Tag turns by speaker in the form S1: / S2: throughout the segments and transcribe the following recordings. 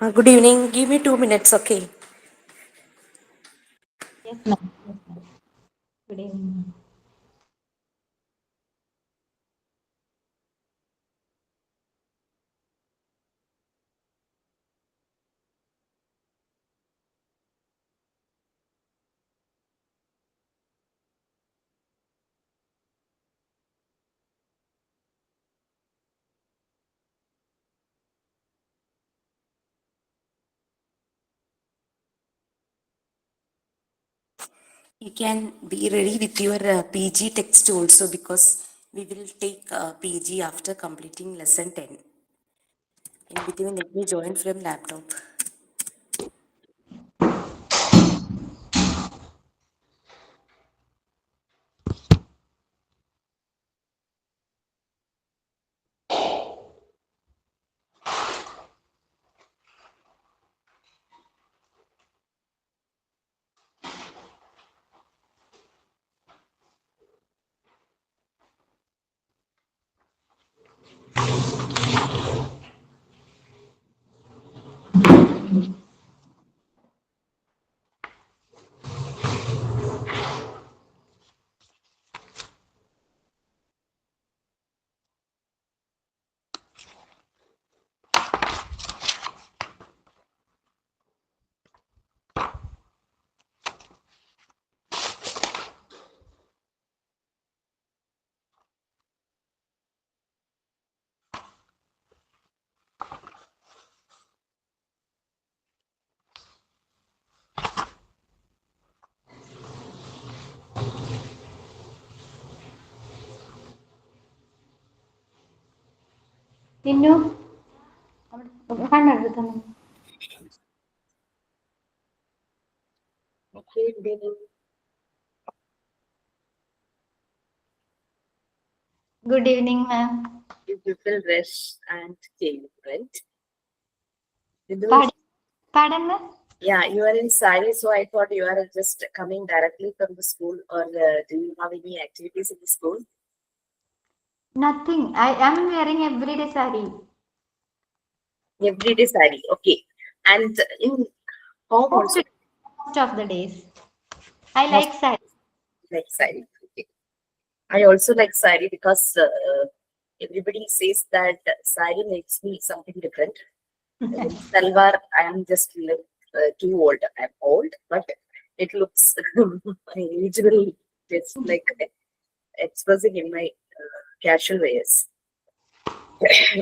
S1: Good evening. Give me 2 minutes, okay?
S2: Yes, ma'am. Yes, ma'am. Good evening, ma'am.
S1: You can be ready with your PG text also because we will take PG after completing lesson 10. In between, let me join from laptop.
S2: Innu, കണ്ണെടുത്തു.
S1: Okay, good evening.
S2: Good evening, ma'am.
S1: You people rest and came, right? Vidhu,
S2: Pardon, pardon, ma'am?
S1: yeah, you are in sari, so I thought you are just coming directly from the school, or do you have any activities in the school?
S2: Nothing. I am wearing everyday sari.
S1: Everyday sari, okay. And in home
S2: Most,
S1: also,
S2: most of the days. I
S1: most
S2: like sari.
S1: like sari. Okay. I also like sari because everybody says that sari makes me something different. In salwar, I am just like too old. I'm old, but it looks usually just like expressing in my casual ways.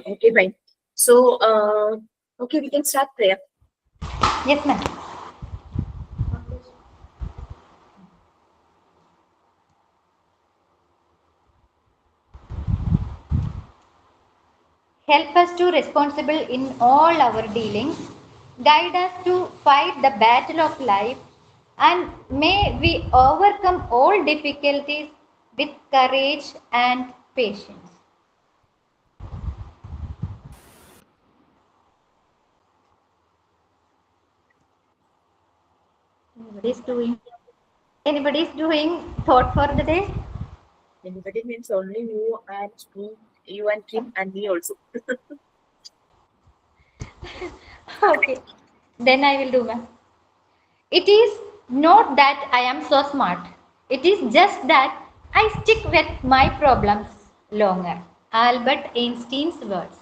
S1: Okay, fine. So, okay, we can start prayer.
S2: Yes, ma'am. Help us to responsible in all our dealings. Guide us to fight the battle of life. And may we overcome all difficulties with courage and patience. Anybody's doing anybody's doing thought for the day?
S1: Anybody means only you and me, you and Kim and me also.
S2: Okay. Then I will do ma'am. It is not that I am so smart. It is just that I stick with my problems longer. Albert Einstein's words.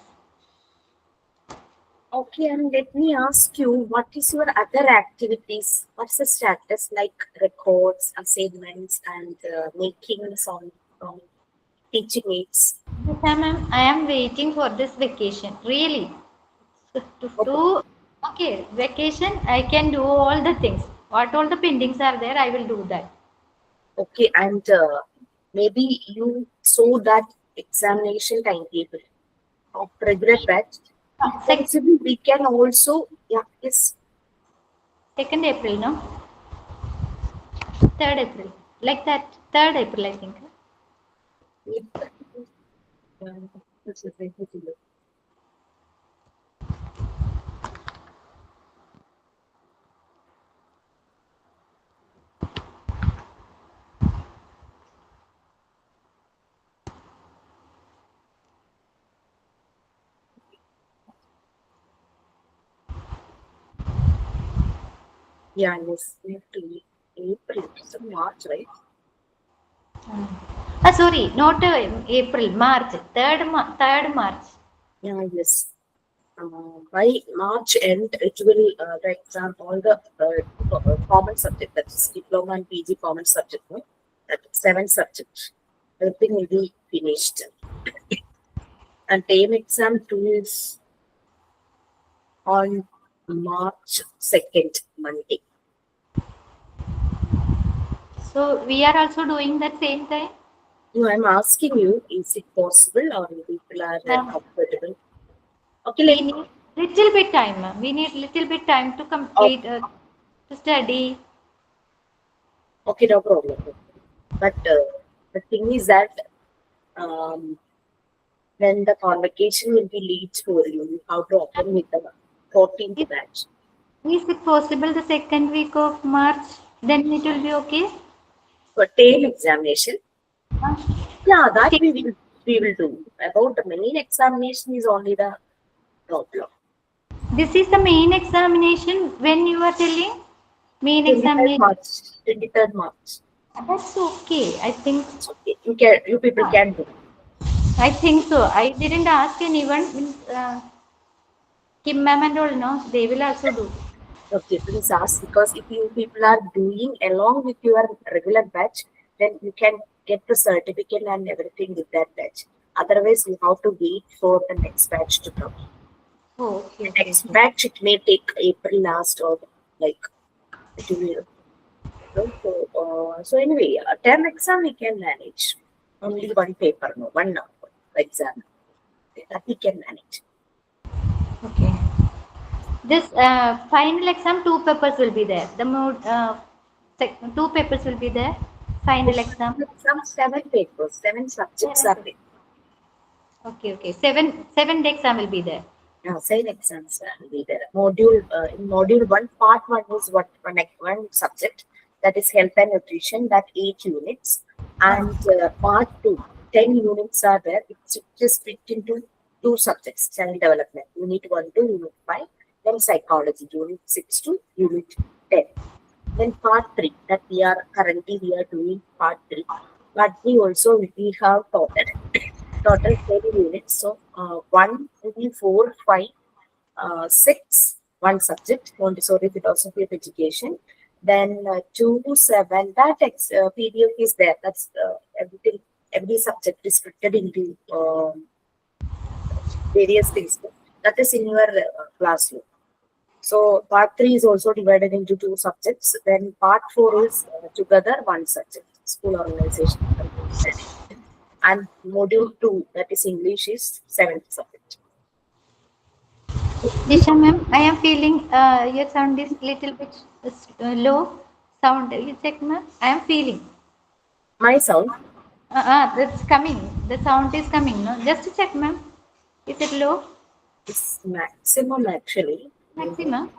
S1: Okay, and let me ask you, what is your other activities? What's the status like records, assignments, and making some teaching aids?
S2: Yes, ma'am. I am waiting for this vacation. Really.
S1: Okay,
S2: Okay, vacation, I can do all the things. What all the pendings are there, I will do that.
S1: okay, and maybe you saw that examination timetable of regular batch. If
S2: Sec-
S1: possible, we can also, yeah, yes,
S2: 2nd April, no? 3rd April. Like that. 3rd April, I think.
S1: Yeah, yes, we have to April, so March, right?
S2: Sorry, not April, March, 3rd March.
S1: Yeah, yes. By March end, it will the exam all the common subject, that is diploma and PG common subject, no? That seven subjects. Everything will be finished. And term exam two is on March 2nd, Monday.
S2: So we are also doing that same time.
S1: No, I'm asking you, is it possible or people are
S2: Ma'am,
S1: comfortable? Okay,
S2: we
S1: like,
S2: need little bit time, ma'am. We need little bit time to
S1: oh,
S2: complete, to study.
S1: okay, no problem. But the thing is that um, when the convocation will be leaked for you, you have to open with the 14th
S2: Is,
S1: batch.
S2: is it possible the second week of March? Then it will be okay.
S1: For tail examination, yeah, that
S2: Okay.
S1: we will do. About the main examination is only the problem.
S2: This is the main examination when you are telling main
S1: 23rd
S2: examination.
S1: March, 23rd March.
S2: That's okay. I think
S1: It's okay. You people can do.
S2: I think so. I didn't ask anyone. Kim ma'am and all, no, they will also do.
S1: Okay, please ask, because if you people are doing along with your regular batch, then you can get the certificate and everything with that batch. Otherwise, you have to wait for the next batch to come.
S2: Oh, okay,
S1: The
S2: okay,
S1: next
S2: okay.
S1: batch it may take April last, or like it will. So anyway, a term exam we can manage. Only one paper, no, one number exam that we can manage.
S2: Okay. This final exam, two papers will be there. The mode, two papers will be there.
S1: For
S2: Final exam.
S1: final exam, seven papers, seven subjects
S2: Seven.
S1: are there.
S2: Okay, okay. Seven day exam will be there.
S1: Same exams will be there. In module one, part one is one subject, that is health and nutrition, that 8 units, and part two, 10 units are there. It's just split into two subjects: child development, unit one to unit five, then psychology, unit six to unit 10. Then part three, that we are doing part three. Part three also we have total 10 units. So, 1, 3, 4, 5, 6, one subject, Montessori philosophy of education. Then 2, 7, that PDF is there. That's everything, every subject is splitted into various things. That is in your classroom. So, part 3 is also divided into two subjects. Then part 4 is together one subject, school organization. And module 2, that is English, is seventh subject.
S2: Jisha ma'am, I am feeling your sound is little bit low. Sound, you check ma'am. I am feeling.
S1: My sound
S2: That's coming. The sound is coming. No, just check ma'am. Is it low?
S1: is maximum actually.
S2: Maximum.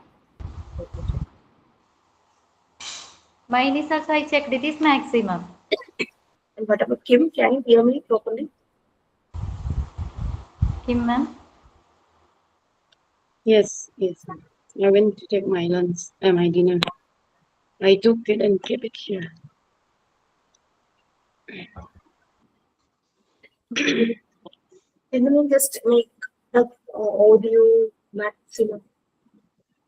S2: Mine is also, I checked, it is maximum.
S1: And what about Kim? Can you hear me properly?
S2: Kim ma'am.
S3: Yes, yes. I went to take my lunch, my dinner. I took it and kept it here.
S1: Can you just make the audio maximum?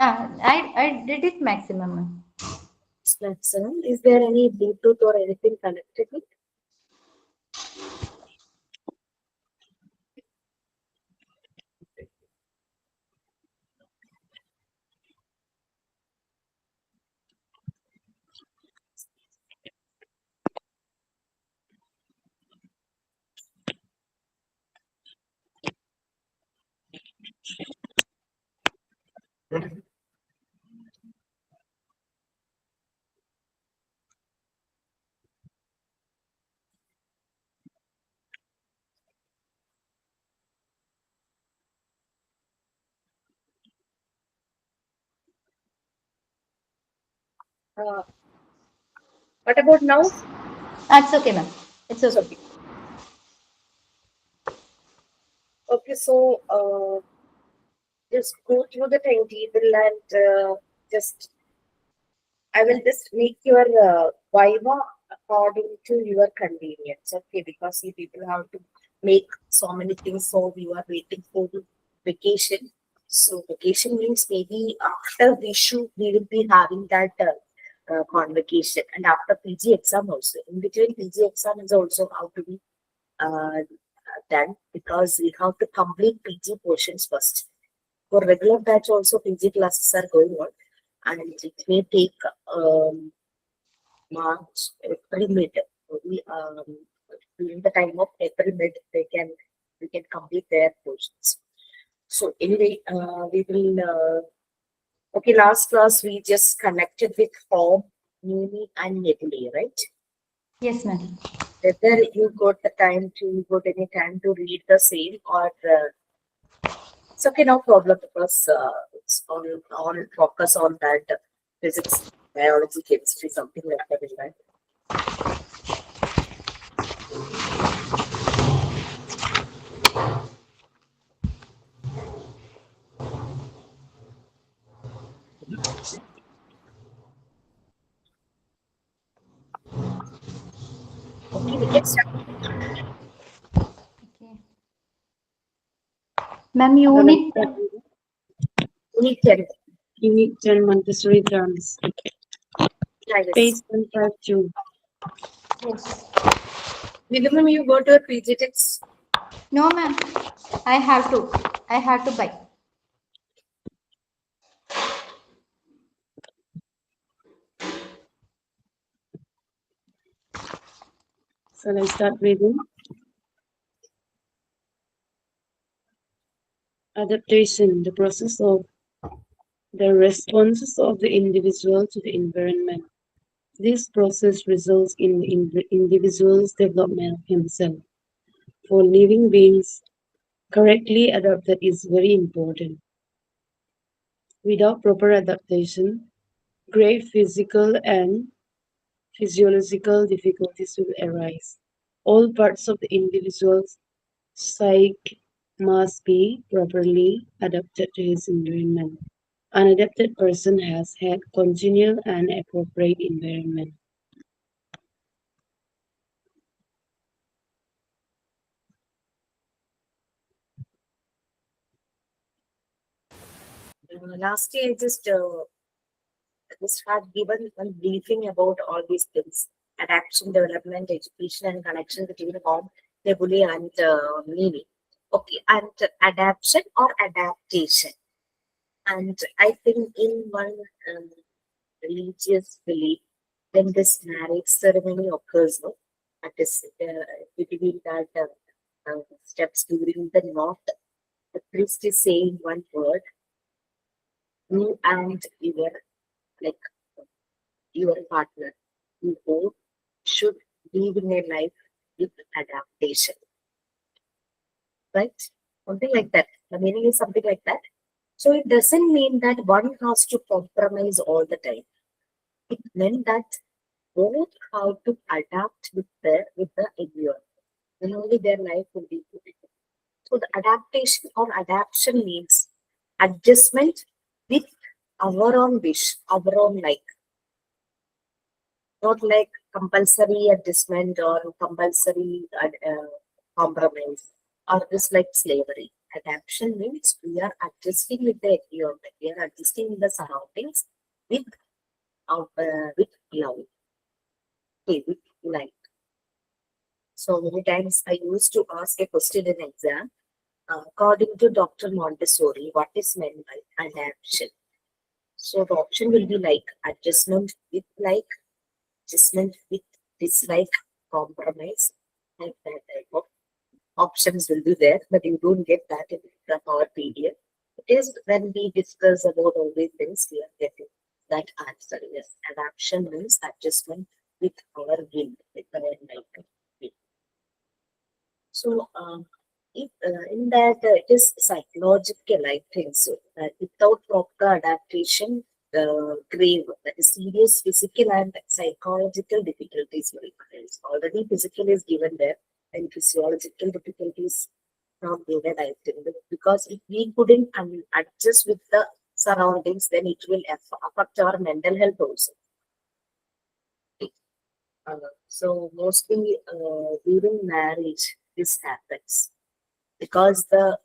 S2: I did it maximum, ma'am.
S1: Maximum. Is there any Bluetooth or anything connected with? Uh, what about now?
S2: It's okay, ma'am. It's
S1: It's
S2: okay.
S1: okay. Okay, so just go through the timetable and just I will just make your Viva according to your convenience. Okay, because you people have to make so many things, so you are waiting for the vacation. So vacation means maybe after the issue we will be having that convocation, and after PG exam also. In between PG exam is also how to be uh, done, because we have to complete PG portions first. For regular batch also PG classes are going on, and it may take um, March, April, mid. We, during the time of April mid, we can complete their portions. So anyway, we will. Okay, last class we just connected with Home, Mimi, and Nebuli, right?
S2: Yes, ma'am.
S1: Whether you got any time to read the same, or it's okay, no problem, because it's on focus on that physics, biology, chemistry, something like that, right? Okay, we can start.
S2: Okay. Ma'am,
S3: I will
S2: unit
S3: start with
S1: Unit 10.
S3: Unit 10 Montessori drums.
S1: Yeah, yes.
S3: Page 152.
S2: yes.
S1: Minimum you go to your PG text.
S2: No, ma'am. I have to. I have to buy.
S3: Shall I start reading? Adaptation, the process of the responses of the individual to the environment. This process results in the individual's development of himself. For living beings, correctly adapted is very important. Without proper adaptation, great physical and physiological difficulties will arise. All parts of the individual's psyche must be properly adapted to his environment. An adapted person has had congenial and appropriate environment.
S1: Last year, I just had given one briefing about all these things: adaptation, development, education, and connection between home, Nebuli, and Mimi. Okay, and adaptation or adaptation. And I think in one um, religious belief, when this marriage ceremony occurs, no, at this between that steps during the knot, the priest is saying one word: you and like your partner, you both should live in a life with adaptation, right? Something like that. The meaning is something like that. So it doesn't mean that one has to compromise all the time. It meant that both have to adapt with the environment. Then only their life will be good. So the adaptation or adaptation means adjustment with our own wish, our own like, not like compulsory adjustment or compulsory compromise, or just like slavery. Adaptation means we are adjusting with the environment, we are adjusting with the surroundings with with love, okay, with light. So many times I used to ask a question in exam. According to Dr. Montessori, what is meant by adaptation? So the option will be like like, adjustment with dislike, compromise, like that type of options will be there, but you don't get that in the our PDF. It is when we discuss about all these things, we are getting that answer. Yes, adaptation means adjustment with our will, with our like will. So, if, in that it is psychological, I think so. Without proper adaptation, grave, that is serious physical and psychological difficulties will arise. Already physical is given there, and physiological difficulties not given, I think. Because if we couldn't adjust with the surroundings, then it will affect our mental health also. So mostly during marriage, this happens because the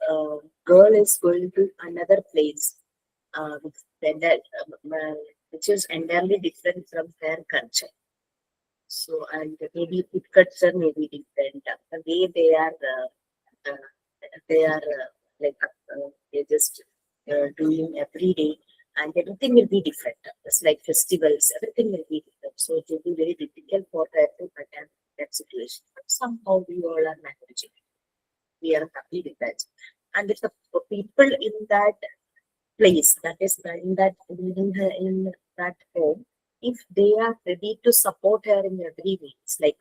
S1: girl is going to another place, with which is entirely different from their culture. So, and maybe food culture may be different. The way they are like they're just doing every day, and everything will be different. It's like festivals, everything will be different. So it will be very difficult for her to adapt that situation. But somehow we all are managing. We are happy with that. And if the people in that place, that is in that leading her in that home, if they are ready to support her in every means, like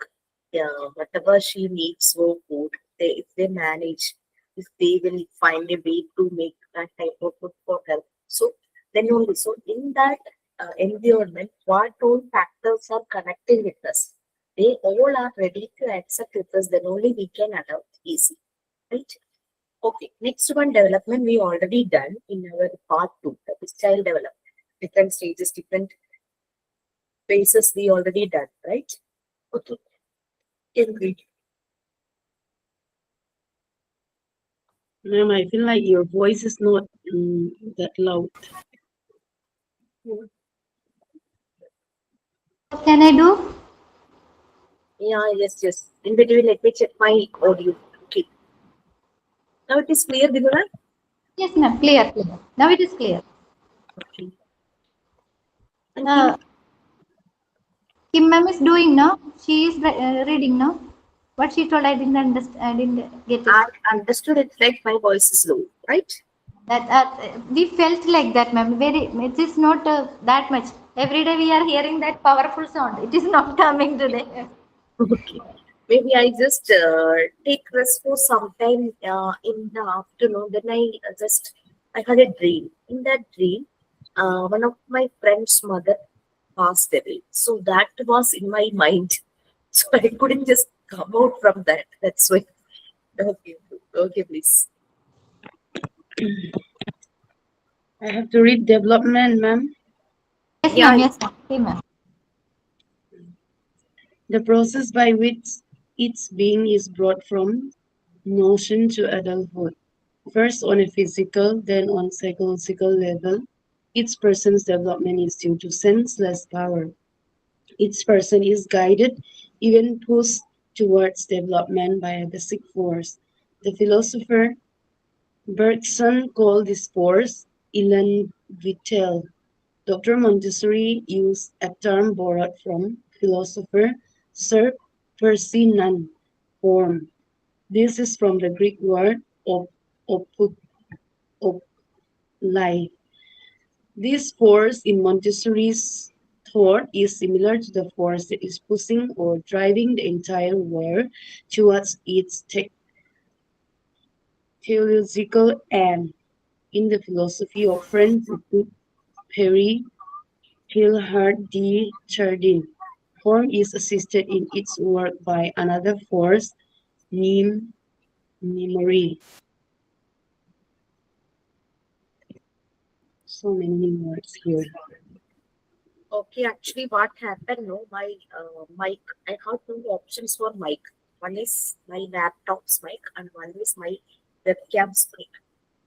S1: whatever she needs for food, if they manage, if they will find a way to make that type of food for her. So then only, so in that environment, what all factors are connecting with us? They all are ready to accept with us, then only we can adopt easy, right? Okay, next one development we already done in our part two, that is child development. Different stages, different phases we already done, right? Okay, agreed.
S3: Ma'am, I feel like your voice is not that loud.
S2: What can I do?
S1: Yeah, yes, yes. In between, let me check my audio. Okay, now it is clear, Vidura?
S2: Yes, ma'am. Clear, clear. Now it is clear.
S1: Okay. And Kim,
S2: Uh, Kim ma'am is doing now. She is reading now. What she told, I didn't understand. I didn't get it.
S1: I understood it like my voice is low, right?
S2: That we felt like that, ma'am. Very. It is not that much. Every day we are hearing that powerful sound. It is not coming today.
S1: Okay. Maybe I just take rest for some time in the afternoon. Then I had a dream. In that dream, one of my friend's mother passed away. So that was in my mind. So I couldn't just come out from that. That's why. Okay, okay, please.
S3: I have to read development, ma'am.
S2: Yes,
S1: Yeah,
S2: ma'am. Yes, ma'am. Okay, ma'am.
S3: The process by which its being is brought from notion to adulthood. First on a physical, then on psychological level, each person's development is due to senseless power. Each person is guided, even pushed towards development by a basic force. The philosopher Bergson called this force elan vital. Dr. Montessori used a term borrowed from philosopher Sir Percy Nunn, form. This is from the Greek word op, oput, op, life. This force in Montessori's thought is similar to the force that is pushing or driving the entire world towards its theological end. In the philosophy of French Perry Teilhard de Chardin, form is assisted in its work by another force, Nim memory. So many words here.
S1: okay. Actually, what happened? No, my mic. I have two options for mic. One is my laptop's mic, and one is my webcam's mic.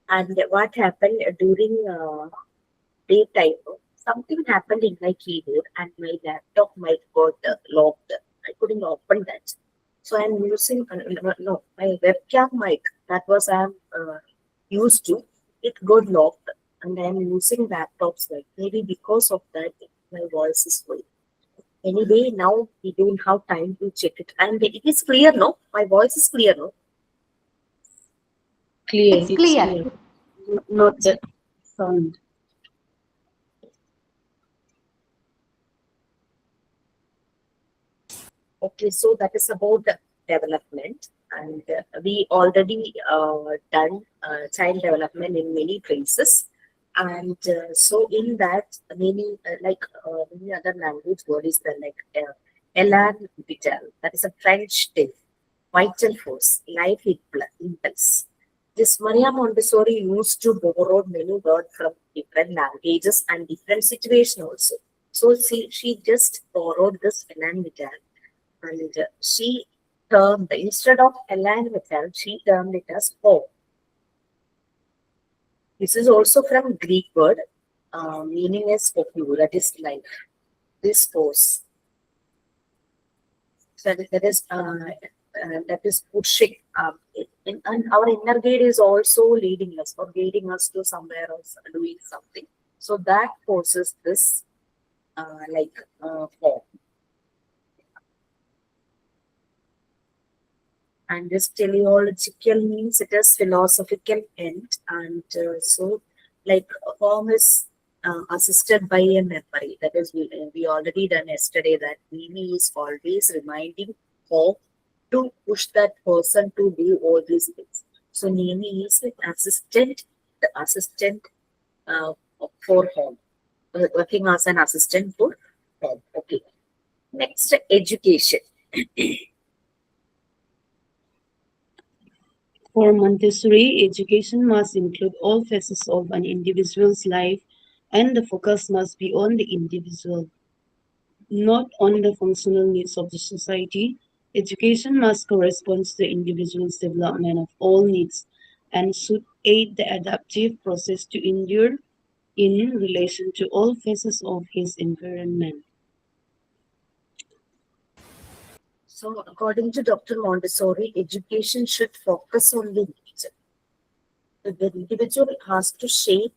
S1: And what happened during daytime, something happened in my keyboard and my laptop might got locked. I couldn't open that. So I'm using, no, my webcam mic that was I'm used to, it got locked and I'm using laptop's mic. Maybe because of that, my voice is going. Anyway, now we don't have time to check it. And it is clear, no? My voice is clear, no?
S3: Clear,
S2: It's
S3: it's
S2: clear.
S3: clear. Not that sound.
S1: Okay, so that is about the development, and we already done child development in many places, and so in that many other language word is the like elan vital. That is a French thing. Vital force, life impulse. This Maria Montessori used to borrow many words from different languages and different situations also. So she just borrowed this elan vital And she termed, instead of align with her, she termed it as home. This is also from Greek word, meaning is hoku, that is life. This force, so that is pushing. And our inner gate is also leading us or guiding us to somewhere else, doing something. So that forces this form. And this teleological means it is philosophical end, and so like form is assisted by a memory. That is, we already done yesterday that Mimi is always reminding form to push that person to do all these things. So Nimi is an assistant, the assistant uh, for home, working as an assistant for home. Okay. Next, education.
S3: For Montessori, education must include all phases of an individual's life, and the focus must be on the individual, not on the functional needs of the society. Education must correspond to the individual's development of all needs and should aid the adaptive process to endure in relation to all phases of his environment.
S1: So, according to Dr. Montessori, education should focus on the individual. The individual has to shape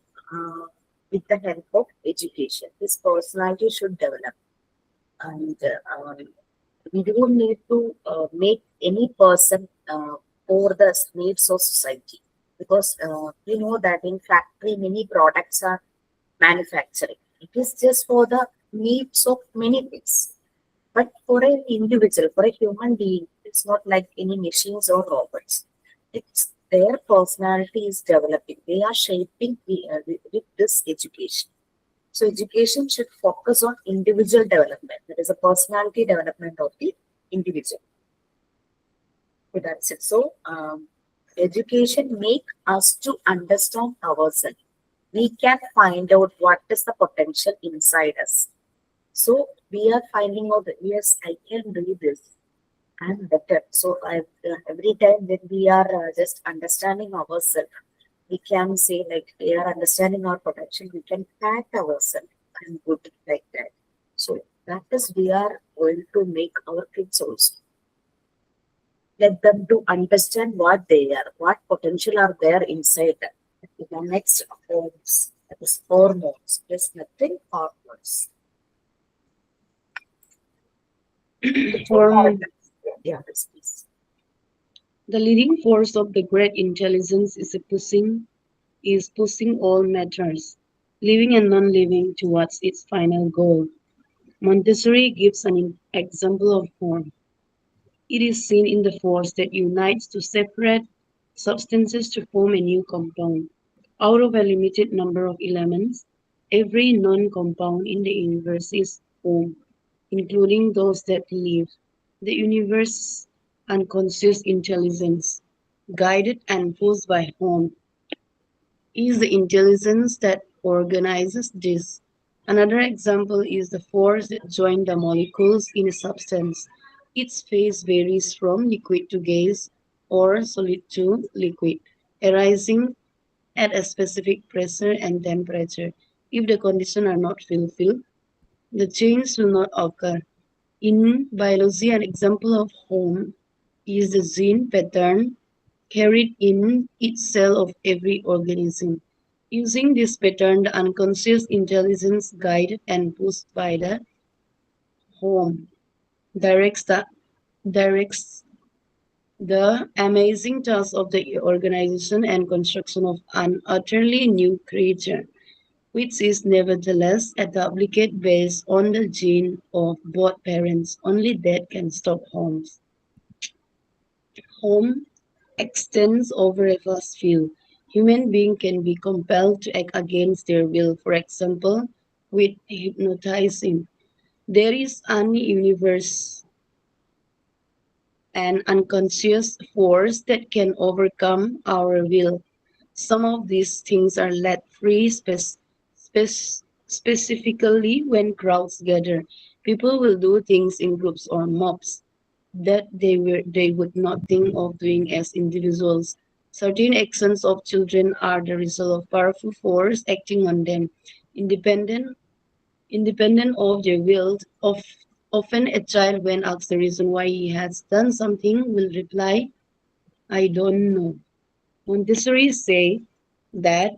S1: with the help of education. His personality should develop, and we don't need to make any person for the needs of society, because we know that in factory many products are manufacturing. It is just for the needs of many things. But for an individual, for a human being, it's not like any machines or robots. It's their personality is developing. They are shaping with this education. So education should focus on individual development. That is a personality development of the individual. So that's it. So education make us to understand ourselves. We can find out what is the potential inside us. So we are finding out that yes, I can do this. I'm better. So every time when we are just understanding ourselves, we can say like we are understanding our potential. We can pat ourselves and good like that. So that is we are going to make our kids also. Let them to understand what they are, what potential are there inside them. The next hormones, that is hormones, there's nothing hormones.
S3: For
S1: Yeah, this please.
S3: the leading force of the great intelligence is pushing all matters, living and non-living, towards its final goal. Montessori gives an example of form. It is seen in the force that unites two separate substances to form a new compound. Out of a limited number of elements, every non-compound in the universe is form, including those that live. The universe unconscious intelligence, guided and pushed by form, is the intelligence that organizes this. Another example is the force that joins the molecules in a substance. Its phase varies from liquid to gas or solid to liquid, arising at a specific pressure and temperature. If the conditions are not fulfilled, the change will not occur. In biology, an example of home is the gene pattern carried in each cell of every organism. Using this pattern, the unconscious intelligence, guided and pushed by the home, directs the directs the amazing task of the organization and construction of an utterly new creature, which is nevertheless a duplicate based on the gene of both parents. Only that can stop homes. Home extends over a vast field. Human beings can be compelled to act against their will, for example, with hypnotizing. There is an universe and unconscious force that can overcome our will. Some of these things are let free specifically when crowds gather. People will do things in groups or mobs. that they would not think of doing as individuals. Certain actions of children are the result of powerful force acting on them, independent independent of their will. Often a child, when asked the reason why he has done something, will reply, I don't know. Montessori say that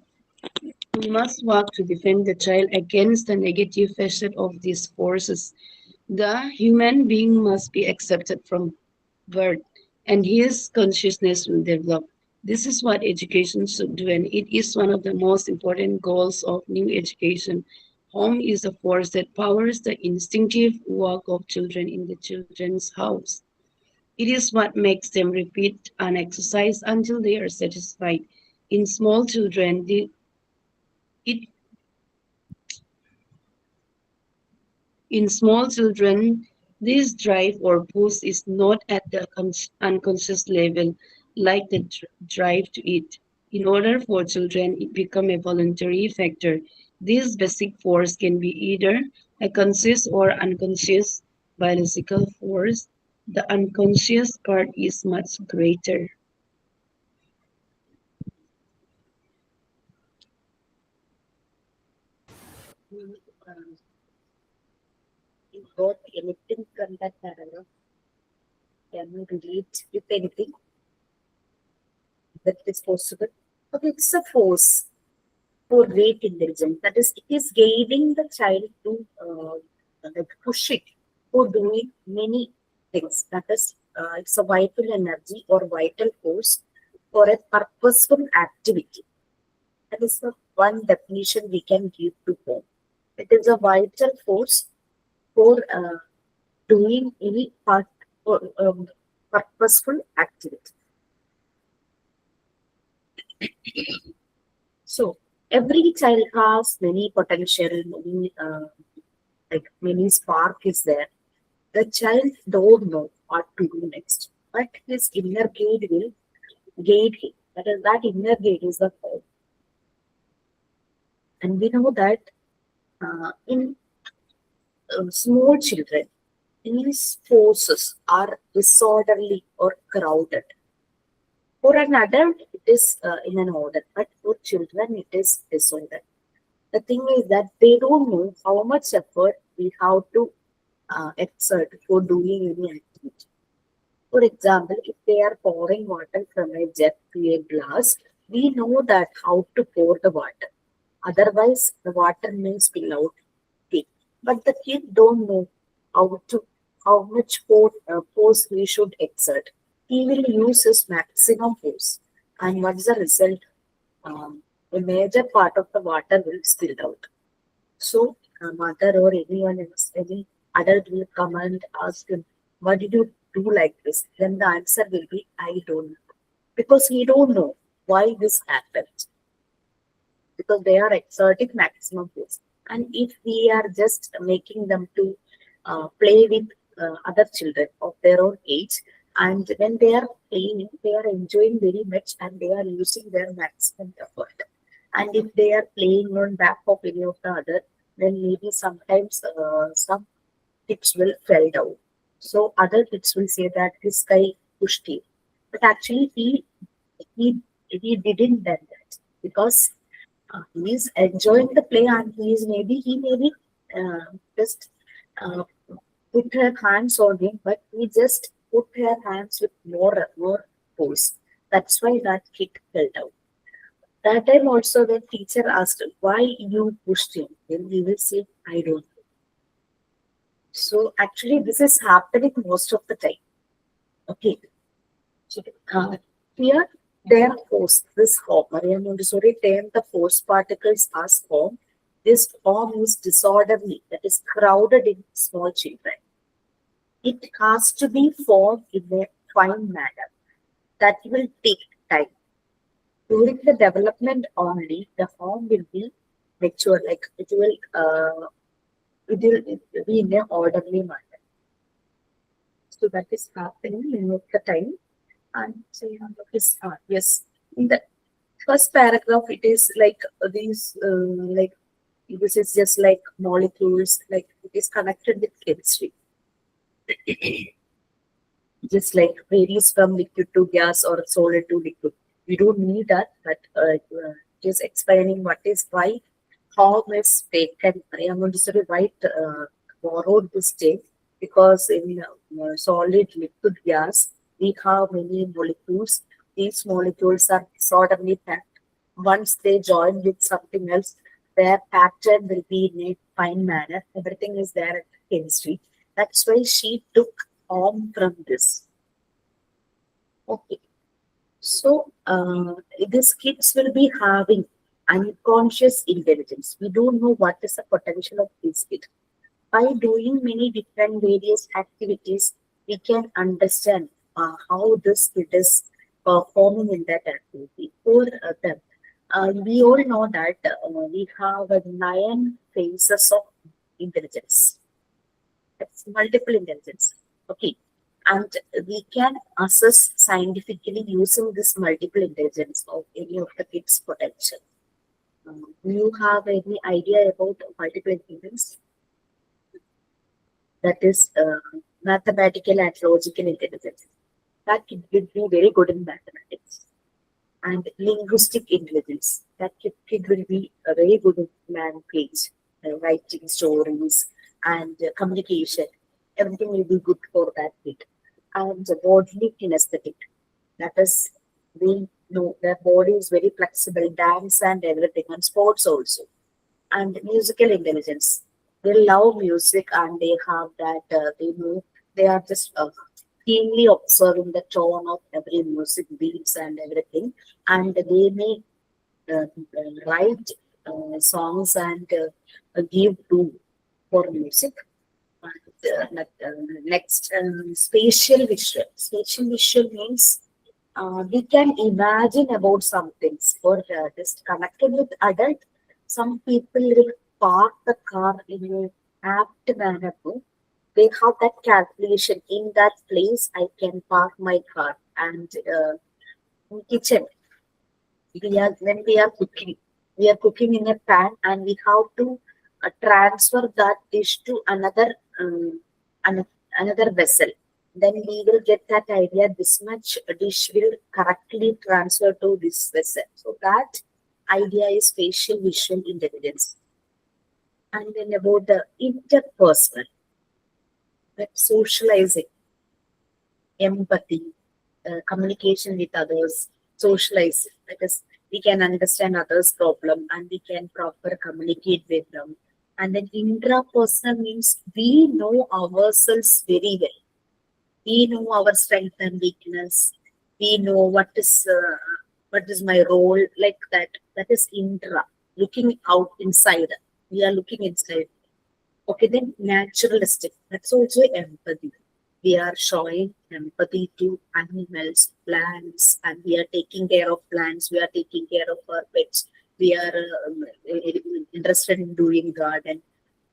S3: we must work to defend the child against the negative facet of these forces. The human being must be accepted from birth, and his consciousness will develop. This is what education should do, and it is one of the most important goals of new education. Home is a force that powers the instinctive work of children in the children's house. It is what makes them repeat an exercise until they are satisfied. In small children, it In small children, this drive or push is not at the unconscious level, like the drive to eat. In order for children, it become a voluntary factor. This basic force can be either a conscious or unconscious biological force. The unconscious part is much greater.
S1: You got anything from that paragraph? Can you relate with anything that is possible? Okay, it's a force for great intelligence. That is, it is guiding the child to like push it for doing many things. That is, it's a vital energy or vital force for a purposeful activity. That is the one definition we can give to home. It is a vital force for doing any part or purposeful activity. So every child has many potential, many like many spark is there. The child don't know what to do next, but his inner guide will guide him. That is that inner guide is the power. And we know that in small children, these forces are disorderly or crowded. For an adult, it is in an order, but for children, it is disordered. The thing is that they don't know how much effort we have to exert for doing any activity. For example, if they are pouring water from a jug to a glass, we know that how to pour the water. Otherwise, the water may spill out. Okay. But the kid don't know how to how much force he should exert. He will use his maximum force, and what's the result? A major part of the water will spill out. So, a mother or anyone else, any adult will come and ask him, "What did you do like this?" Then the answer will be, "I don't know," because he don't know why this happened, because they are exerting maximum force. And if we are just making them to play with other children of their own age, and when they are playing, they are enjoying very much and they are using their maximum effort. And if they are playing on back of any of the other, then maybe sometimes some tips will fall down. So other kids will say that this guy pushed him, but actually he he didn't do that because he is enjoying the play and he may be just uh, put her hands on him, but he just put her hands with more force. That's why that kid fell down. That time also the teacher asked why you pushed him. Then he will say, I don't know. So actually this is happening most of the time. Okay. So, here their force, this form, Maria Montessori termed the force particles as form. This form is disorderly, that is crowded in small children. It has to be formed in a fine manner. That will take time. During the development only, the form will be mature, like it will be in an orderly manner. So that is happening in the time. And so, yes, in the first paragraph, it is like these, like this is just like molecules, like it is connected with chemistry. just like varies from liquid to gas or solid to liquid. We don't need that, but just explaining what is why how is taken. I am going to say why borrowed this take because in solid liquid gas we have many molecules. These molecules are disorderly packed. Once they join with something else, their pattern will be in a fine manner. Everything is there in chemistry. That's why she took on from this. Okay. So, these kids will be having unconscious intelligence. We don't know what is the potential of these kids. By doing many different various activities, we can understand how this kid is performing in that activity. For them, we all know that we have 9 phases of intelligence. It's multiple intelligence. Okay. And we can assess scientifically using this multiple intelligence of any of the kids' potential. Do you have any idea about multiple intelligence? That is mathematical and logical intelligence. That kid will be very good in mathematics. And linguistic intelligence. That kid will be very good in language, writing stories, and communication. Everything will be good for that kid. And the bodily kinesthetic. That is, we know their body is very flexible, dance and everything, and sports also. And musical intelligence. They love music and they have that, they know, they are just keenly observing the tone of every music beats and everything. And they may write songs and give to for music. Next, spatial visual. Spatial visual means we can imagine about some things or just connected with adult. Some people will park the car in an apt manner. No? They have that calculation in that place. I can park my car and in kitchen when we are cooking in a pan and we have to transfer that dish to an- another vessel. Then we will get that idea. This much dish will correctly transfer to this vessel. So that idea is spatial visual intelligence. And then about the interpersonal, that socializing, empathy, communication with others, socialize. Because we can understand others' problem and we can proper communicate with them. And then intrapersonal means we know ourselves very well. We know our strength and weakness. We know what is my role like that. That is intra. Looking out inside. We are looking inside. Okay, then naturalistic. That's also empathy. We are showing empathy to animals, plants, and we are taking care of plants. We are taking care of our pets. We are interested in doing gardening,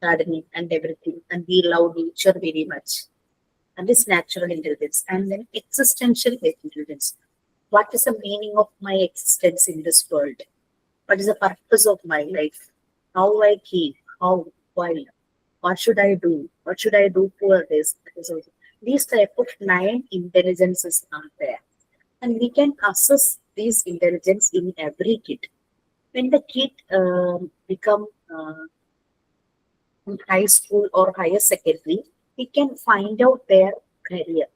S1: and everything. And we love nature very much. And this natural intelligence. And then existential intelligence. What is the meaning of my existence in this world? What is the purpose of my life? How I keep? How? Why? What should I do? What should I do for this? These type of 9 intelligences are there. And we can assess these intelligence in every kid. When the kid become in high school or higher secondary, we can find out their career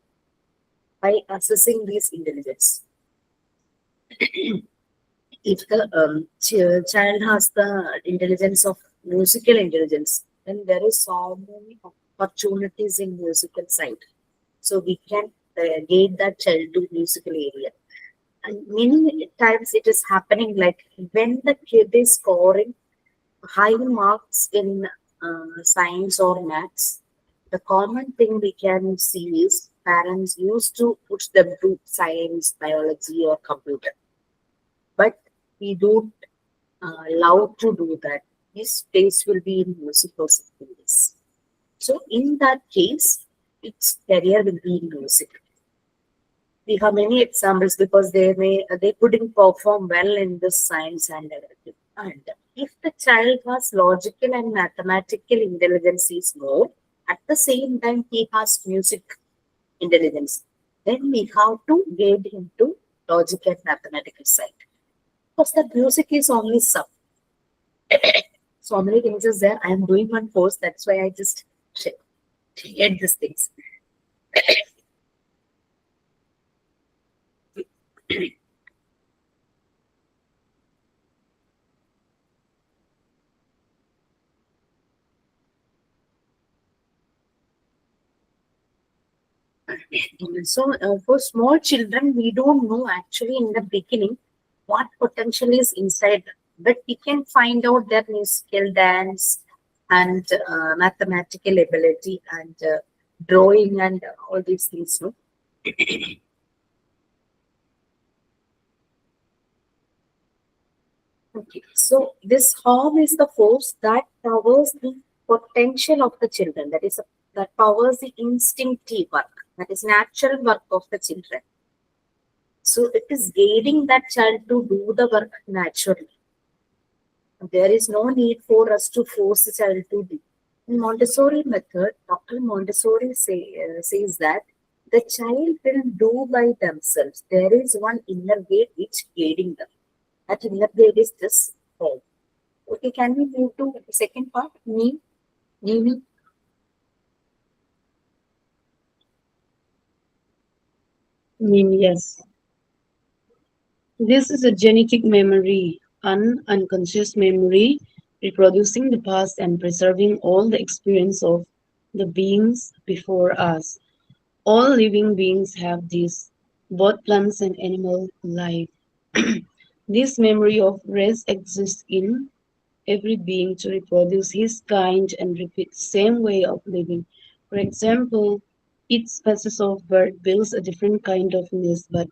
S1: by assessing these intelligence. If the child has the intelligence of musical intelligence, then there is so many opportunities in musical side. So we can guide that child to musical area. And many times it is happening like when the kid is scoring high marks in science or maths, the common thing we can see is parents used to push them to science, biology, or computer. But we don't allowed to do that. His space will be in music or something else. So in that case, its career will be in music. We have many examples because they couldn't perform well in this science and everything. And if the child has logical and mathematical intelligence is more, at the same time he has music intelligence. then we have to get into logic and mathematical side. Because the music is only some. So many things is there. I am doing one course, that's why I just shared these things. So, for small children, we don't know actually in the beginning what potential is inside them, but we can find out their musical dance and mathematical ability and drawing and all these things. No? Okay. So, this harm is the force that powers the potential of the children. That is, that powers the instinctive work. That is natural work of the children. So it is guiding that child to do the work naturally. There is no need for us to force the child to do. In Montessori method, Dr. Montessori says that the child will do by themselves. There is one inner gate which guiding them. That inner gate is this home. Okay, can we move to the second part? Me.
S3: Yes. This is a genetic memory, an unconscious memory, reproducing the past and preserving all the experience of the beings before us. All living beings have this, both plants and animal life. This memory of race exists in every being to reproduce his kind and repeat the same way of living. For example, each species of bird builds a different kind of nest, but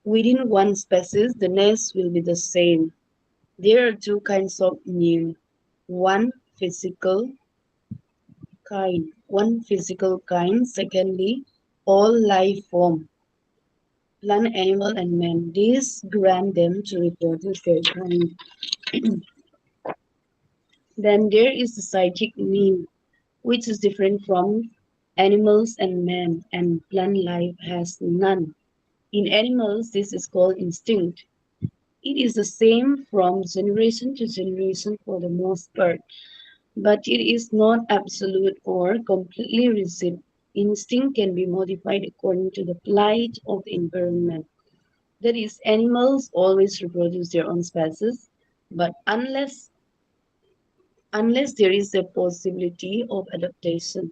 S3: within one species, the nest will be the same. There are two kinds of new. One physical one physical kind. Secondly, all life form, plant, animal, and man. This grant them to reproduce their kind. Then there is the psychic mean, which is different from animals and man, and plant life has none. In animals, this is called instinct. It is the same from generation to generation for the most part, but it is not absolute or completely rigid. Instinct can be modified according to the plight of the environment. That is, animals always reproduce their own species, but unless there is a possibility of adaptation.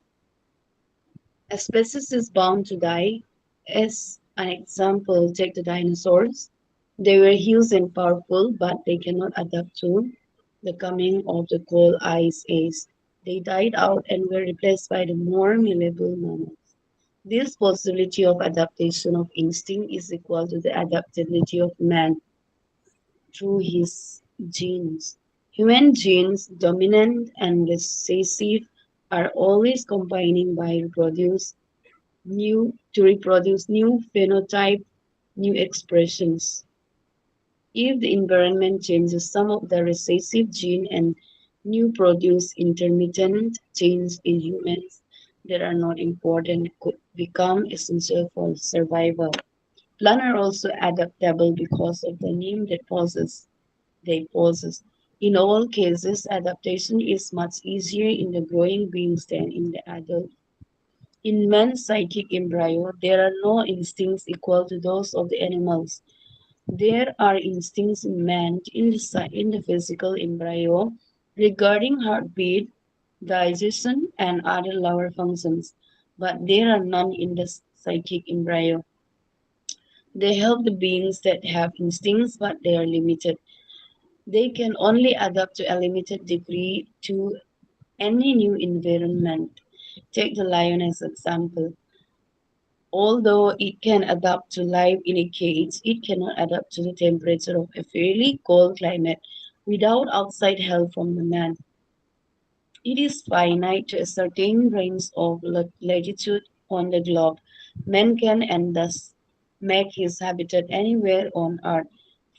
S3: A species is bound to die. As an example, take the dinosaurs. They were huge and powerful, but they cannot adapt to the coming of the cold ice age. They died out and were replaced by the more malleable mammals. This possibility of adaptation of instinct is equal to the adaptability of man through his genes. Human genes, dominant and recessive, are always combining to reproduce new phenotype, new expressions. If the environment changes some of the recessive gene and new produce intermittent genes in humans that are not important could become essential for survival. Plants are also adaptable because of the name they possess. In all cases, adaptation is much easier in the growing beings than in the adult. In man's psychic embryo, there are no instincts equal to those of the animals. There are instincts in man in the physical embryo regarding heartbeat, digestion, and other lower functions, but there are none in the psychic embryo. They help the beings that have instincts, but they are limited. They can only adapt to a limited degree to any new environment. Take the lion as example. Although it can adapt to life in a cage, it cannot adapt to the temperature of a fairly cold climate without outside help from the man. It is finite to a certain range of latitude on the globe. Man can and thus make his habitat anywhere on Earth,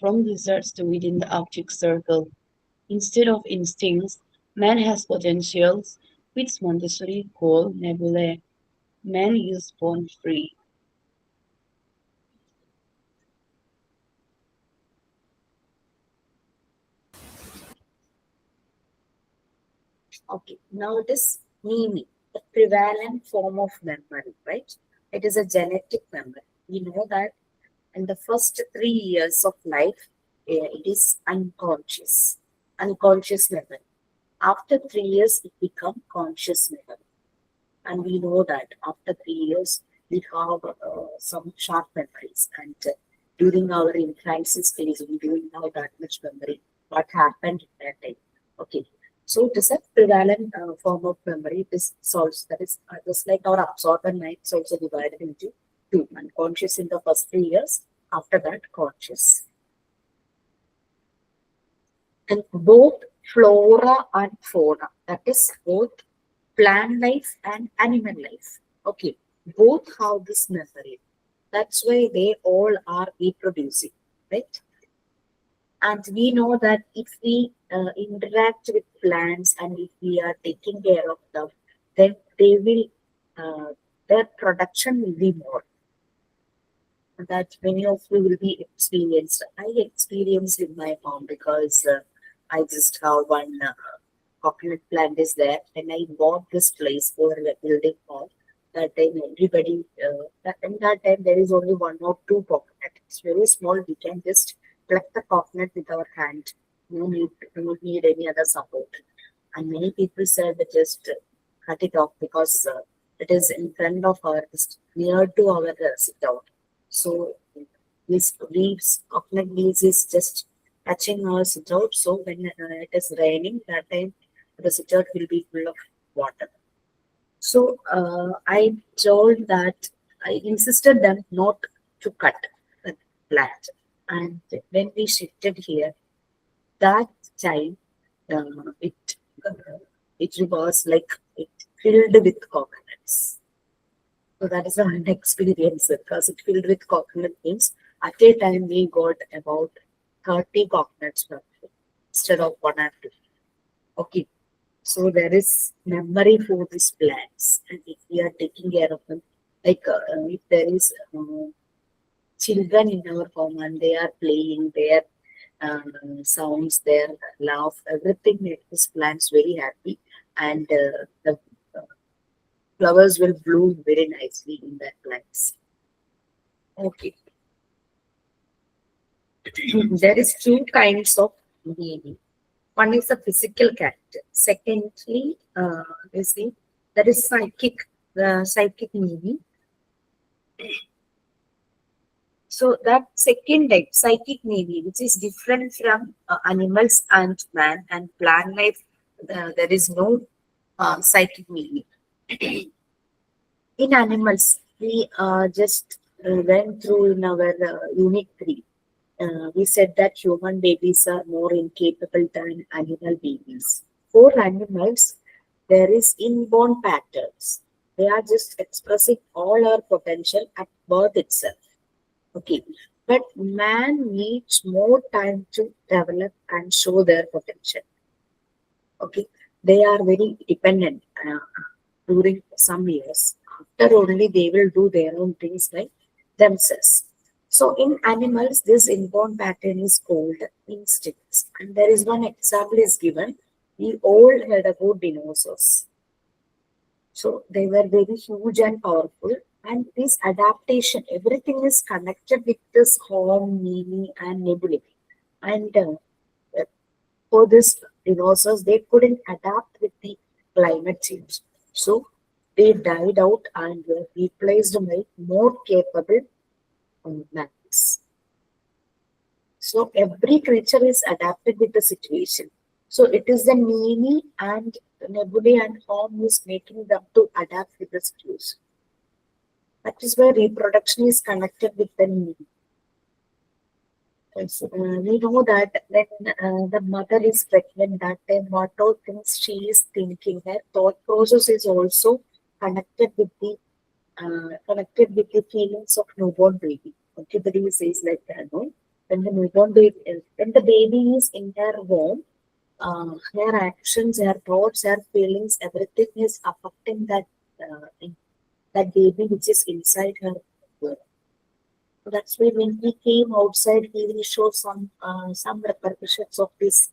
S3: from deserts to within the Arctic Circle. Instead of instincts, man has potentials, which Montessori called nebulae. Man is born free.
S1: Okay, now it is meaning, a prevalent form of memory, right? It is a genetic memory. We know that in the first 3 years of life, it is unconscious memory. After 3 years, it become conscious memory. And we know that after 3 years, we have some sharp memories. And during our infancy stage, we don't have that much memory. What happened at that time? Okay. So it is a prevalent form of memory. It is also that is just like our absorbent mind is also divided into two: unconscious in the first 3 years. After that, conscious. And both flora and fauna, that is both plant life and animal life. Okay, both have this memory. That's why they all are reproducing, right? And we know that if we interact with plants and if we are taking care of them, then they will, their production will be more. That many of you will be experienced. I experienced in my home because I just have one coconut plant is there, and I bought this place for a building hall. That time everybody, in that time there is only one or two coconut. It's very small. We can just pluck the coconut with our hand. No need any other support. And many people said that just cut it off because it is in front of our, just near to our sit out. So this leaves, coconut leaves is just touching our sit out. So when it is raining, that time the sit out will be full of water. So I told that I insisted them not to cut the plant. And when we shifted here, that time uh, it uh, it was like it filled with coconuts. So that is an experience because it filled with coconut means at a time we got about 30 coconuts per day instead of one or two. Okay. So there is memory for these plants, and if we are taking care of them, like if there is children in our home and they are playing, their sounds, their laugh, everything makes these plants very happy, and the uh, flowers will bloom very nicely in that plants. Okay, there is two kinds of meaning. One is the physical character. Secondly, is the that is psychic meaning. So that second type, psychic meaning, which is different from animals and man and plant life, there is no psychic meaning. In animals, we just went through in our unit 3. We said that human babies are more incapable than animal babies. For animals, there is inborn patterns. They are just expressing all our potential at birth itself. Okay, but man needs more time to develop and show their potential. Okay, they are very dependent during some years. After only they will do their own things by themselves. So in animals, this inborn pattern is called instincts. And there is one example is given. We all heard about dinosaurs. So they were very huge and powerful. And this adaptation, everything is connected with this home, Mimi, and nebulae. And for this dinosaurs, they couldn't adapt with the climate change. So they died out and were replaced by more capable mammals. So every creature is adapted with the situation. So it is the Mimi and nebulae and home is making them to adapt with the situation. That is why reproduction is connected with the need. Yes, we know that when the mother is pregnant, that time what all things she is thinking, her thought process is also connected with the feelings of newborn baby. Everybody says like that, no? When the baby is in her womb, her actions, her thoughts, her feelings, everything is affecting that baby which is inside her womb. So that's why when he came outside, he will show some repercussions of this,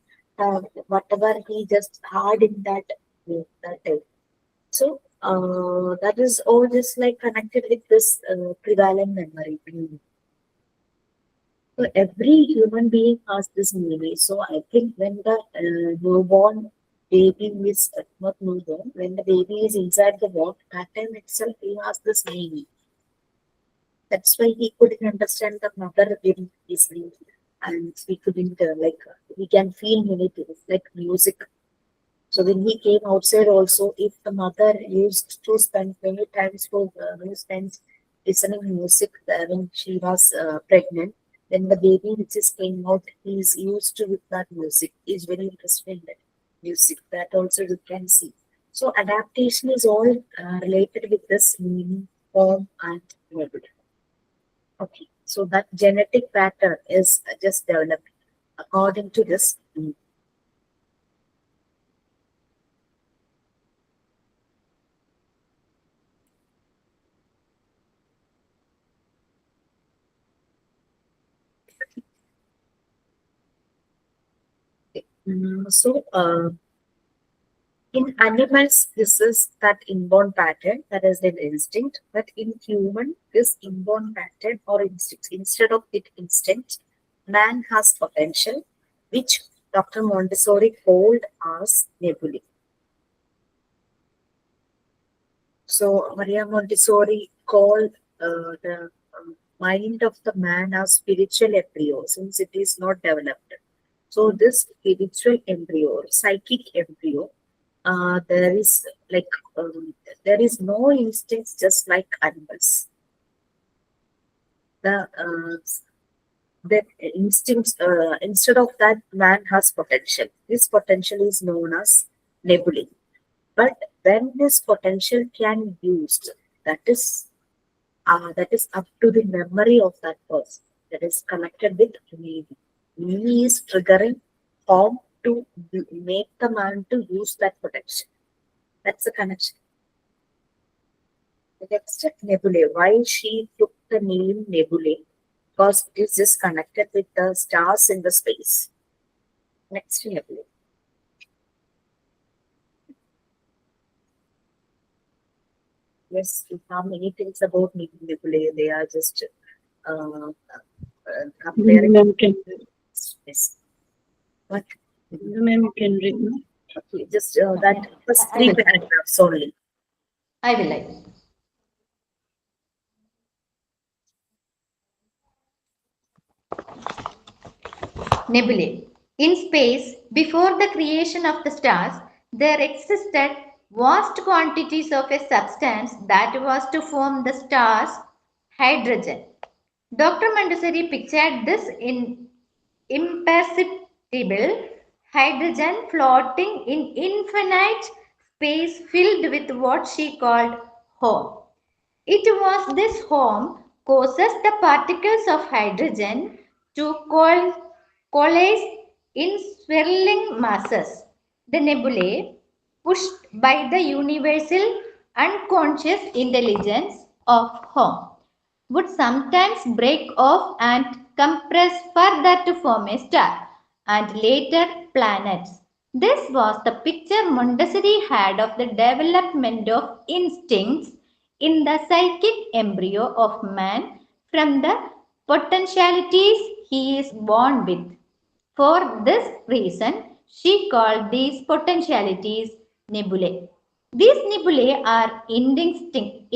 S1: whatever he just had in that that type. So that is all just like connected with this prevalent memory. So every human being has this memory. So I think when the newborn baby is not newborn, when the baby is inside the womb, that time itself he has this memory. That's why he couldn't understand the mother very easily, and we couldn't we can feel many things like music. So when he came outside also, if the mother used to spend many times for many spends listening music when she was pregnant, then the baby which is came out is used to with that music. Is very interested in that music. That also you can see. So adaptation is all related with this meaning, form, and method. Okay, so that genetic pattern is just developed according to this. So, in animals, this is that inborn pattern, that is an instinct. But in human, this inborn pattern or instinct, instead of it instinct, man has potential, which Dr. Montessori called as nebulae. So Maria Montessori called the mind of the man as spiritual embryo, since it is not developed. So this spiritual embryo, psychic embryo, there is like there is no instincts just like animals. The instincts instead of that, man has potential. This potential is known as nebulae. But when this potential can be used, that is that is up to the memory of that person. That is connected with meaning. Meaning is triggering form to make the man to use that potential. That's the connection. The next step, nebulae. Why she took the name nebulae? Because it is just connected with the stars in the space. Next nebulae. Yes, we have many things about nebulae. They are just comparing.
S3: Ma'am can
S1: Yes. What?
S3: ma'am can read. No?
S1: Okay, just that first
S2: I
S1: three
S2: will.
S1: paragraphs only.
S2: I will. I will. Nebulae. In space, before the creation of the stars, there existed vast quantities of a substance that was to form the stars, hydrogen. Dr. Montessori pictured this in imperceptible hydrogen floating in infinite space filled with what she called home. It was this home causes the particles of hydrogen to coalesce in swirling masses. The nebulae, pushed by the universal unconscious intelligence of home, would sometimes break off and compress further to form a star and later planets. This was the picture Montessori had of the development of instincts in the psychic embryo of man from the potentialities he is born with. For this reason, she called these potentialities nebulae. These nebulae are indistinct,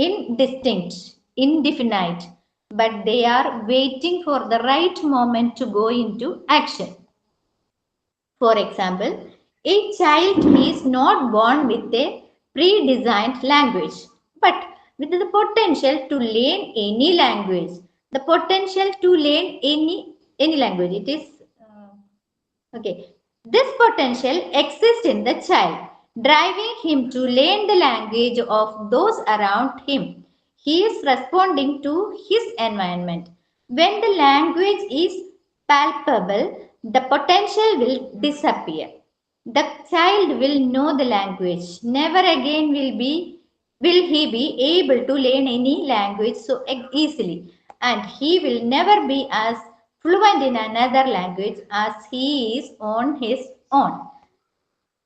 S2: indefinite, but they are waiting for the right moment to go into action. For example, a child is not born with a pre-designed language, but with the potential to learn any language. The potential to learn any language. It is okay. This potential exists in the child, driving him to learn the language of those around him. He is responding to his environment. When the language is palpable, the potential will disappear. The child will know the language. Never again will he be able to learn any language so easily, and he will never be as fluent in another language as he is on his own.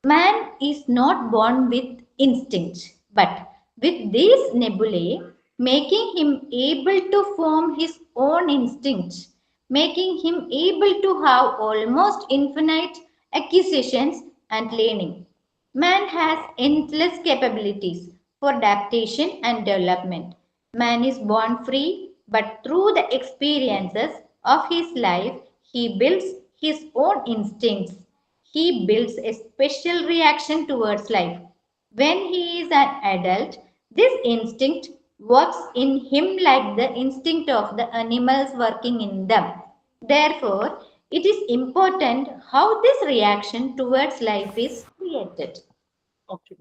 S2: Man is not born with instinct, but with these nebulae, making him able to form his own instincts, making him able to have almost infinite acquisitions and learning. Man has endless capabilities for adaptation and development. Man is born free, but through the experiences of his life, he builds his own instincts. He builds a special reaction towards life. When he is an adult, this instinct works in him like the instinct of the animals working in them. Therefore, it is important how this reaction towards life is created.
S1: Okay.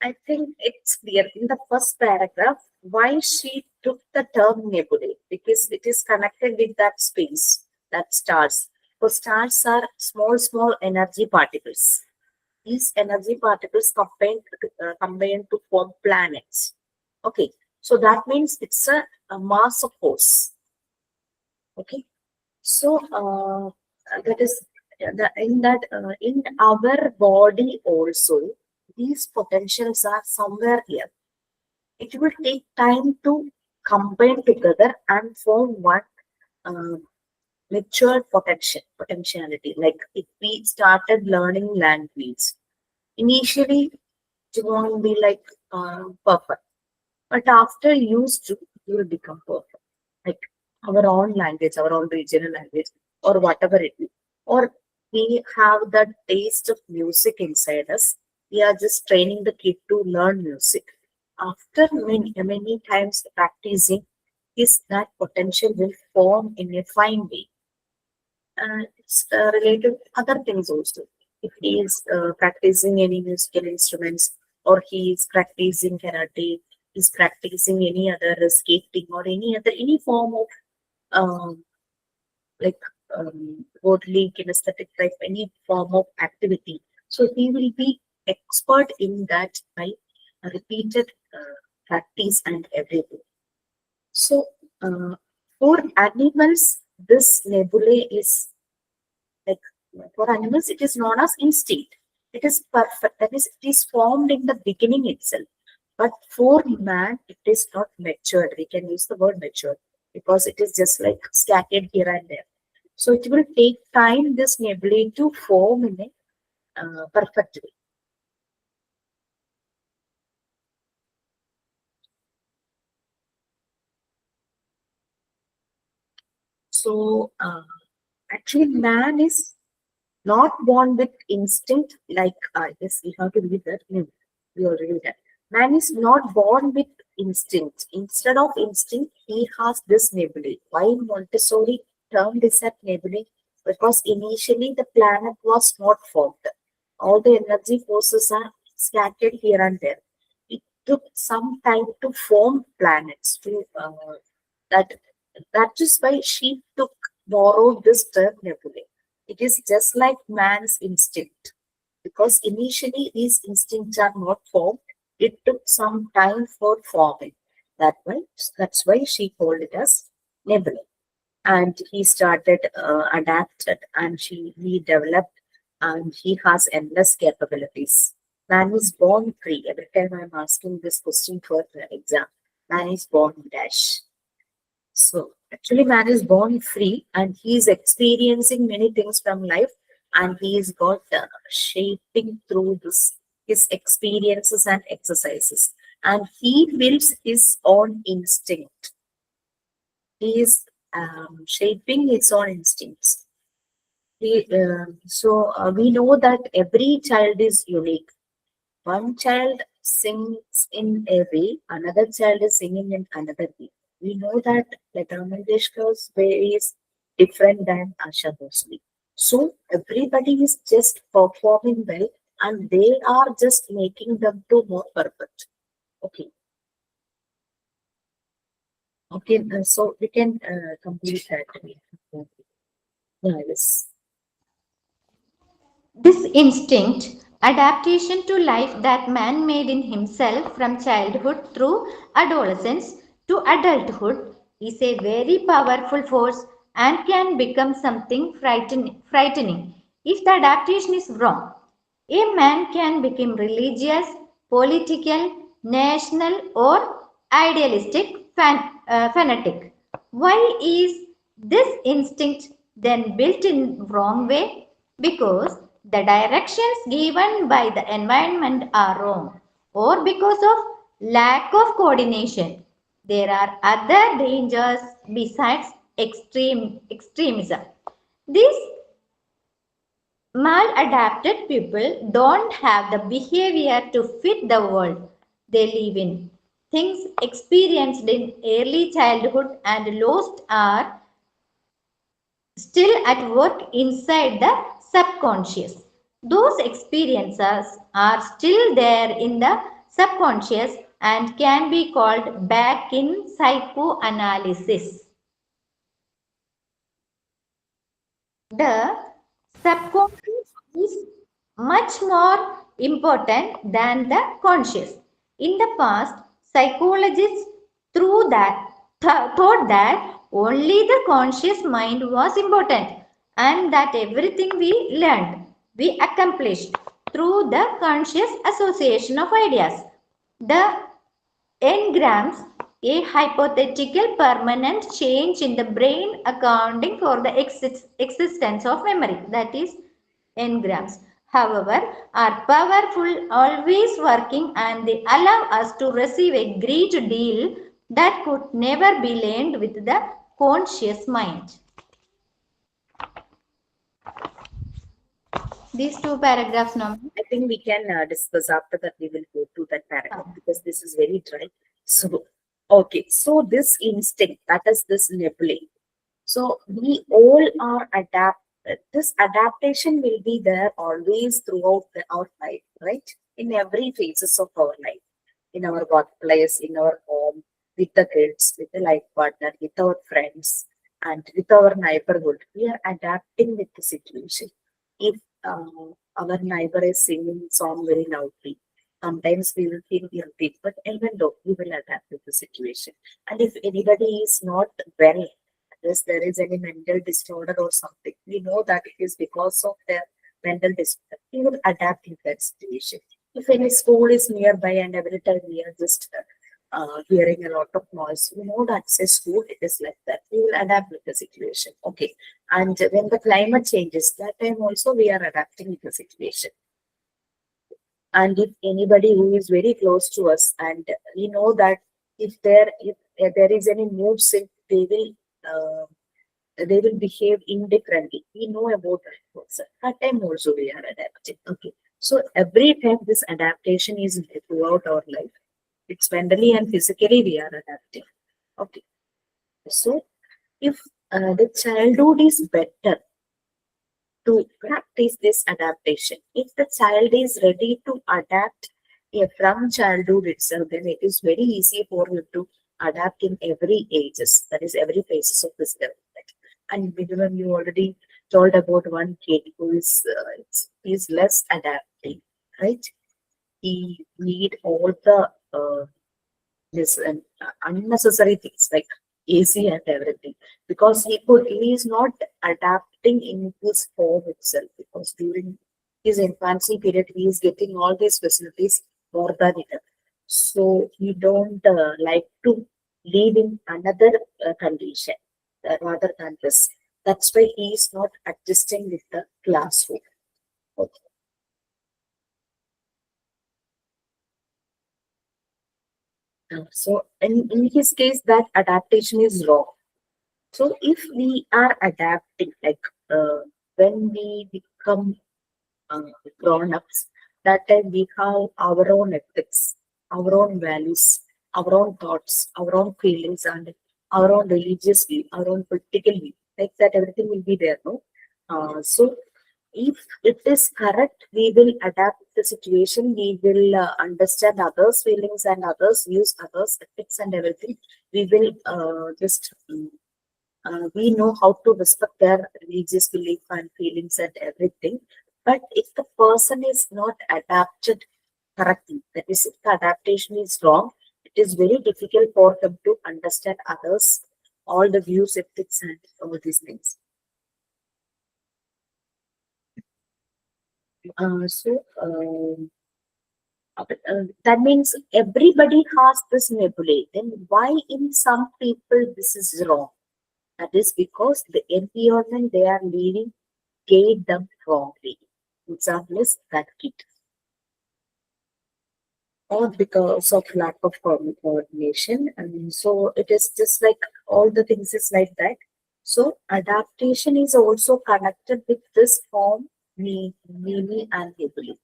S1: I think it's clear in the first paragraph why she took the term nebulae because it is connected with that space, that stars. So stars are small, small energy particles. These energy particles combine to form planets. Okay, so that means it's a mass of force. Okay, so that is in our body also these potentials are somewhere here. It will take time to combine together and form one uh, mature potentiality. Like if we started learning language, initially it won't be like perfect, but after used to, you will become perfect. Like our own language, our own regional language, or whatever it is. Or we have that taste of music inside us. We are just training the kid to learn music. After many times practicing, is that potential will form in a fine way. And it's related to other things also. If he is practicing any musical instruments, or he is practicing karate, he's practicing any other skating or any form of um, like bodily kinesthetic type, any form of activity. So he will be expert in that by repeated practice and everything. So for animals, this nebulae is like for animals, it is known as instinct. It is perfect. That is, it is formed in the beginning itself. But for man, it is not matured. We can use the word matured because it is just like scattered here and there. So it will take time this nebulae to form in a perfect way. So actually, man is not born with instinct like yes, we have to read that. We already read that. Man is not born with instinct. Instead of instinct, he has this nebulae. Why Montessori termed this at nebulae? Because initially the planet was not formed. All the energy forces are scattered here and there. It took some time to form planets. To that that is why she took borrowed this term nebulae. It is just like man's instinct. Because initially these instincts are not formed, it took some time for forming. That way, that's why she called it as nebula. And he started adapted and he developed and he has endless capabilities. Man is born free. Every time I'm asking this question for the exam, man is born dash. So actually, man is born free and he is experiencing many things from life, and he is got shaping through this his experiences and exercises, and he builds his own instinct. He is shaping his own instincts. We know that every child is unique. One child sings in a way, another child is singing in another way. We know that Lata Mangeshkar's way is different than Asha Bhosle. So everybody is just performing well and they are just making them to more perfect. Okay. Okay, so we can complete that. Yeah, yes.
S2: This instinct, adaptation to life that man made in himself from childhood through adolescence to adulthood, is a very powerful force and can become something frightening if the adaptation is wrong. A man can become religious, political, national, or idealistic fanatic. Why is this instinct then built in wrong way? Because the directions given by the environment are wrong, or because of lack of coordination. There are other dangers besides extremism. These maladapted people don't have the behavior to fit the world they live in. Things experienced in early childhood and lost are still at work inside the subconscious. Those experiences are still there in the subconscious and can be called back in psychoanalysis. The subconscious is much more important than the conscious. In the past, psychologists thought that only the conscious mind was important and that everything we learned, we accomplished through the conscious association of ideas. The engrams, a hypothetical permanent change in the brain accounting for the existence of memory, that is engrams. However, are powerful, always working, and they allow us to receive a great deal that could never be learned with the conscious mind. These two paragraphs, Norman.
S1: I think we can discuss after that. We will go to that paragraph because this is very dry. So, okay. So this instinct, that is this nebulae. So we all are adapt. This adaptation will be there always throughout our life, right? In every phases of our life, in our workplace, in our home, with the kids, with the life partner, with our friends, and with our neighborhood. We are adapting with the situation. If our neighbor is singing song very loudly, sometimes we will feel guilty, but even though we will adapt with the situation. And if anybody is not well, unless there is any mental disorder or something, we know that it is because of their mental disorder. We will adapt in that situation. If any school is nearby and every time we are just hearing a lot of noise, we know that's a school, it is like that. We will adapt with the situation. Okay. And when the climate changes, that time also we are adapting with the situation. And if anybody who is very close to us, and we know that if there is any mood swing, they will behave indifferently. We know about that person. That time also we are adapting. Okay. So every time this adaptation is throughout our life. It's mentally and physically we are adapting. Okay. So if the childhood is better to practice this adaptation, if the child is ready to adapt from childhood itself, then it is very easy for you to adapt in every ages, that is every phases of this development. And when you already told about one kid who is less adapting, right? He need all the this unnecessary things like AC and everything, because he is not adapting in his home itself, because during his infancy period he is getting all these facilities more than enough. So he don't like to live in another condition rather than this. That's why he is not adjusting with the classroom. Okay. So in his case, that adaptation is wrong. So if we are adapting, like when we become uh, grown-ups, that time we have our own ethics, our own values, our own thoughts, our own feelings, and our own religious view, our own political view. Like that, everything will be there, no? So if it is correct, we will adapt the situation. We will understand others' feelings and others' views, others' ethics, and everything. We will just we know how to respect their religious belief and feelings and everything. But if the person is not adapted correctly, that is, if the adaptation is wrong, it is very difficult for them to understand others, all the views, ethics, and all these things. That means everybody has this nebulae. Then why in some people this is wrong? That is because the environment they are living gave them wrongly. Example is that kid, or because of lack of coordination. And so it is just like all the things is like that. So adaptation is also connected with this form, me, and ability.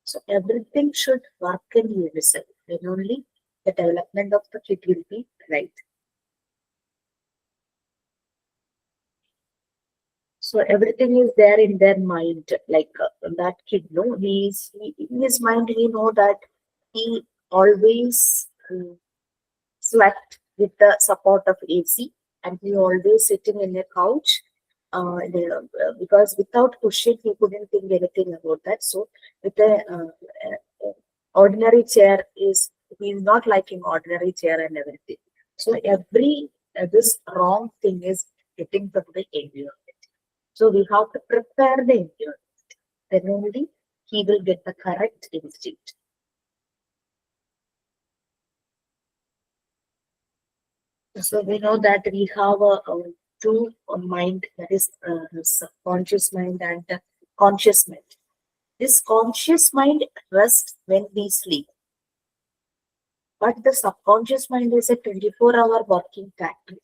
S1: So everything should work in unison. Then only the development of the kid will be right. So everything is there in their mind, like that kid. No, in his mind. He know that he always slept with the support of AC, and he always sitting in a couch. Because without cushion, he couldn't think anything about that. So with the ordinary chair is he is not liking ordinary chair and everything. So every this wrong thing is getting from the environment. So we have to prepare the environment. Then only he will get the correct instinct. So we know that we have a two mind, that is subconscious mind and conscious mind. This conscious mind rests when we sleep, but the subconscious mind is a 24-hour working factory.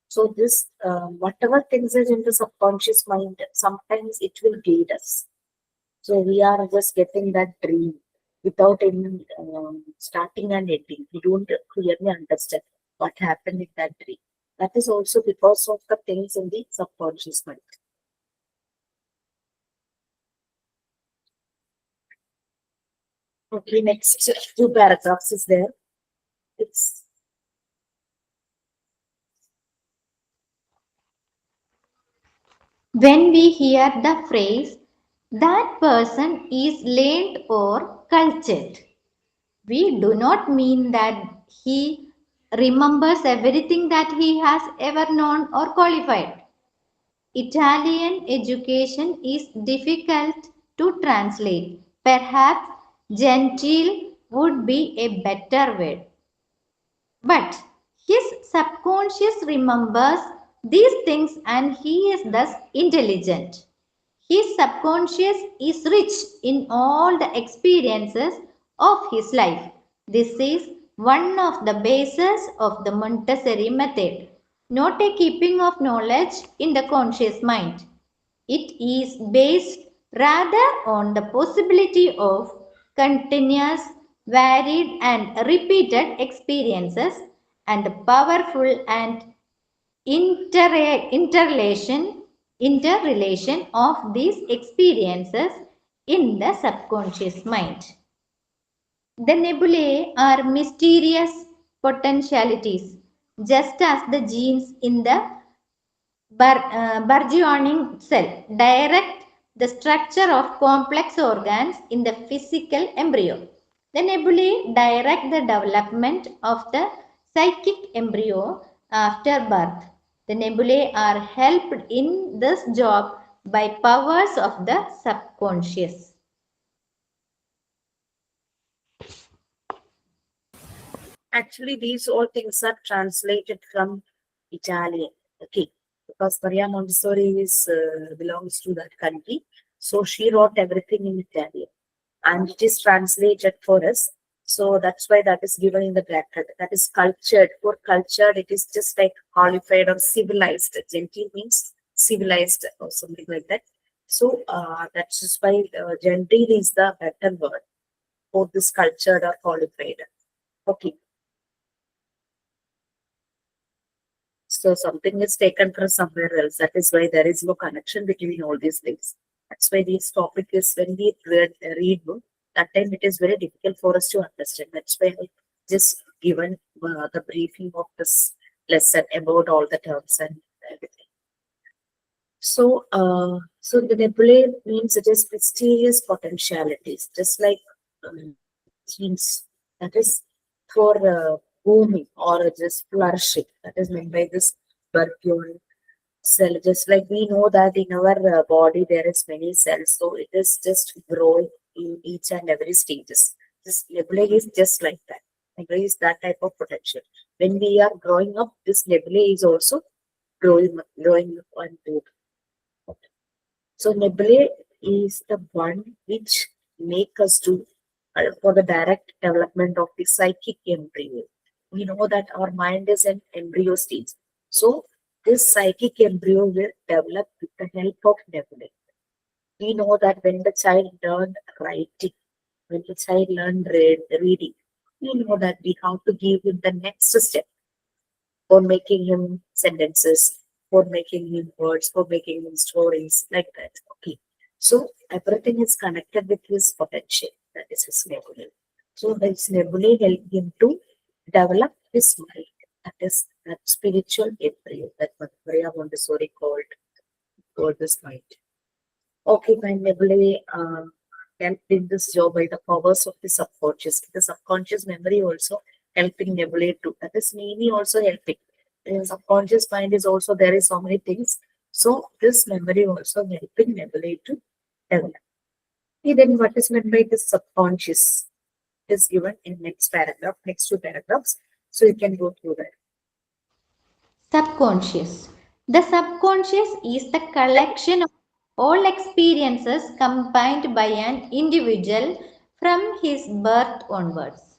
S1: So this whatever things is in the subconscious mind, sometimes it will guide us. So we are just getting that dream without any starting and ending. We don't clearly understand what happened in that dream. That is also because of the things in the subconscious mind. Okay, next two paragraphs is there. It's
S2: When we hear the phrase, that person is learned or cultured, we do not mean that he remembers everything that he has ever known or qualified. Italian education is difficult to translate. Perhaps genteel would be a better word. But his subconscious remembers these things and he is thus intelligent. His subconscious is rich in all the experiences of his life. This is one of the bases of the Montessori method, not a keeping of knowledge in the conscious mind. It is based rather on the possibility of continuous, varied, and repeated experiences and the powerful and interrelation of these experiences in the subconscious mind. The nebulae are mysterious potentialities, just as the genes in the burgeoning cell direct the structure of complex organs in the physical embryo. The nebulae direct the development of the psychic embryo after birth. The nebulae are helped in this job by powers of the subconscious.
S1: actually these all things are translated from Italian. Okay, because Maria Montessori is belongs to that country, so she wrote everything in Italian, and it is translated for us. So that's why that is given in the bracket. That is cultured. For cultured, it is just like qualified or civilized. Genteel means civilized or something like that. So that's just why genteel is the better word for this cultured or qualified. Okay, so something is taken from somewhere else. That is why there is no connection between all these things. That's why this topic is when we read book, that time it is very difficult for us to understand. That's why I just given the briefing of this lesson about all the terms and everything. So the nebulae means it is mysterious potentialities, just like genes. That is for booming or just flourishing. That is meant by this Bergson cell, just like we know that in our body there is many cells, so it is just growing in each and every stages. This nebulae is just like that. Nebulae is that type of potential. When we are growing up, this nebulae is also growing up and growing. So nebulae is the one which make us do for the direct development of the psychic embryo. We know that our mind is an embryo stage. So this psychic embryo will develop with the help of nebulae. We know that when the child learned writing, when the child learned reading, we know that we have to give him the next step for making him sentences, for making him words, for making him stories, like that. Okay. So everything is connected with his potential. That is his nebulae. So his nebulae help him to develop his mind. That is that spiritual embryo that Maria Montessori called this mind. Okay, my nebulae helped in this job by the powers of the subconscious. The subconscious memory also helping nebulae too. That is maybe also helping. The subconscious mind is also there is so many things. So this memory also helping nebulae to develop. Okay, then what is meant by the subconscious is given in next paragraph, next two paragraphs. So you can go through that.
S2: Subconscious. The subconscious is the collection of all experiences combined by an individual from his birth onwards.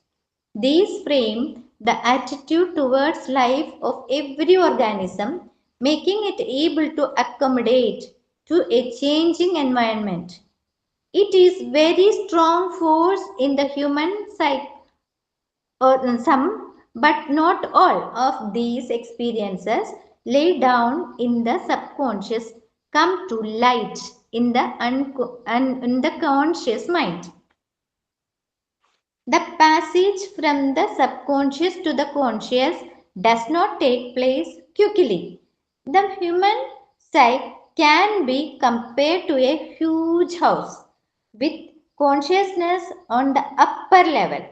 S2: These frame the attitude towards life of every organism, making it able to accommodate to a changing environment. It is very strong force in the human psyche, or some but not all of these experiences laid down in the subconscious come to light in the in the conscious mind. The passage from the subconscious to the conscious does not take place quickly. The human psyche can be compared to a huge house with consciousness on the upper level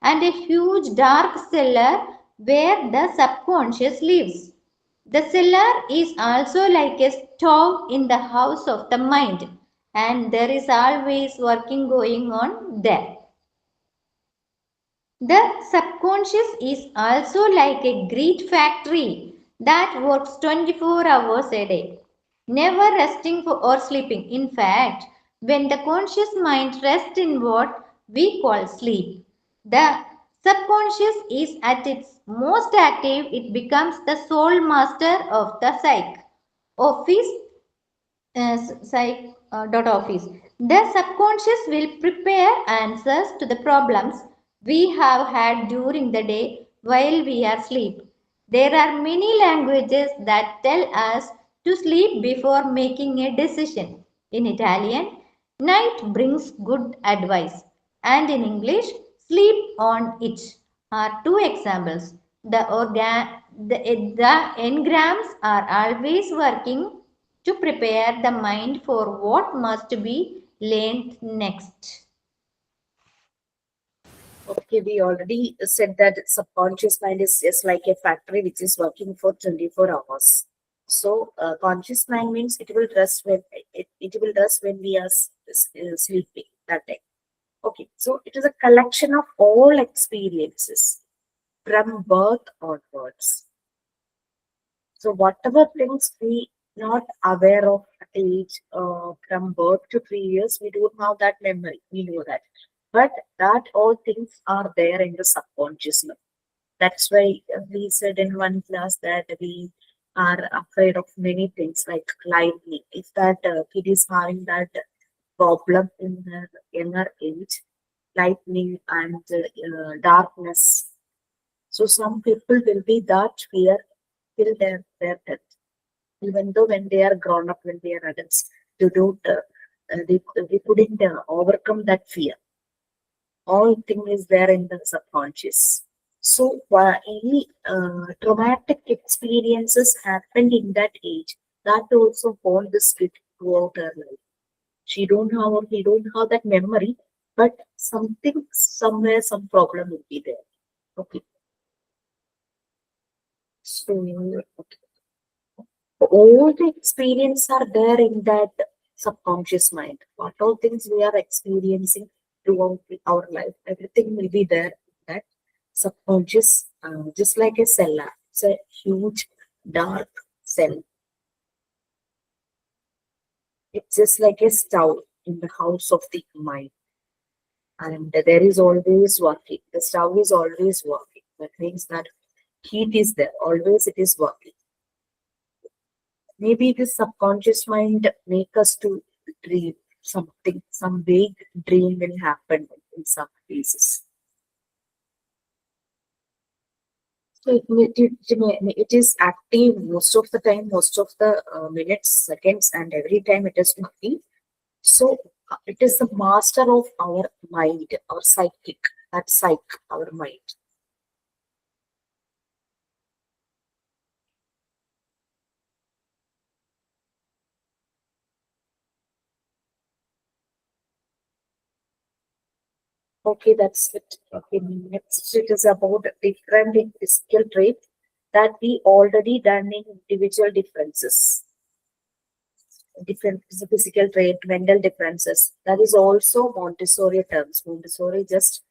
S2: and a huge dark cellar where the subconscious lives. The cellar is also like a stove in the house of the mind, and there is always working going on there. The subconscious is also like a great factory that works 24 hours a day, never resting or sleeping. In fact, when the conscious mind rests in what we call sleep, the subconscious is at its most active, it becomes the sole master of the psyche. Office psych.office. The subconscious will prepare answers to the problems we have had during the day while we are asleep. There are many languages that tell us to sleep before making a decision. In Italian, night brings good advice, and in English, sleep on it are two examples. The engrams are always working to prepare the mind for what must be learned next.
S1: Okay, we already said that subconscious mind is just like a factory which is working for 24 hours. So, conscious mind means it will rest when we are sleeping that time. Okay, so it is a collection of all experiences from birth onwards. So, whatever things we not aware of at age from birth to 3 years, we don't have that memory. We know that, but that all things are there in the subconscious mind. That's why we said in one class that we are afraid of many things like lightning. If that kid is having that problem in their younger age, lightning and darkness. So some people will be that fear till their death. Even though when they are grown up, when they are adults, they don't, they couldn't overcome that fear. All thing is there in the subconscious. So any traumatic experiences happened in that age, that also hold this kid throughout her life. She don't have or he don't have that memory, but something somewhere some problem will be there. Okay. So okay. All the experience are there in that subconscious mind. What all things we are experiencing throughout our life, everything will be there in that subconscious, just like a cellar. It's a huge dark cell. It's just like a stove in the house of the mind, and there is always working. The stove is always working. That means that heat is there. Always it is working. Maybe the subconscious mind make us to dream something, some vague dream will happen in some cases. So it is active most of the time, most of the minutes, seconds, and every time it is working. So it is the master of our mind, our psychic, that psych, our mind. Okay, that's it. Okay, next it is about different in physical traits that we already done in individual differences. Different physical trait, mental differences. That is also Montessori terms. Montessori just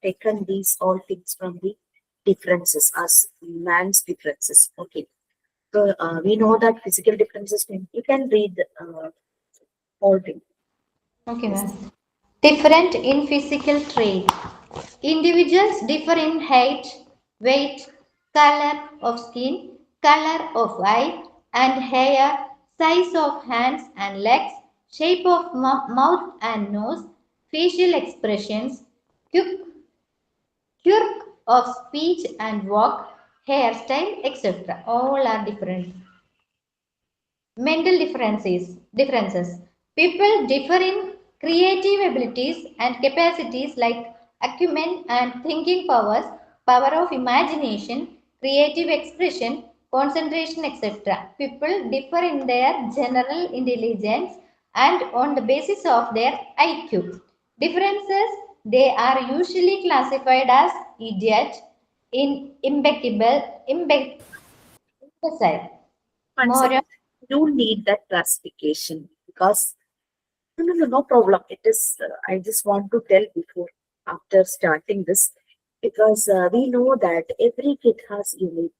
S1: taken these all things from the differences as man's differences. Okay, so we know that physical differences. You can read all things.
S2: Okay, ma'am.
S1: Yes.
S2: Different in physical trait. Individuals differ in height, weight, color of skin, color of eye and hair, size of hands and legs, shape of mouth and nose, facial expressions, quick quirk of speech and walk, hairstyle, etc. All are different. Mental differences. People differ in creative abilities and capacities like acumen and thinking powers, power of imagination, creative expression, concentration, etc. People differ in their general intelligence and on the basis of their IQ. Differences, they are usually classified as idiot, imbecile,
S1: One
S2: moron.
S1: second. You don't need that classification because no problem. It is. I just want to tell before after starting this because we know that every kid has unique.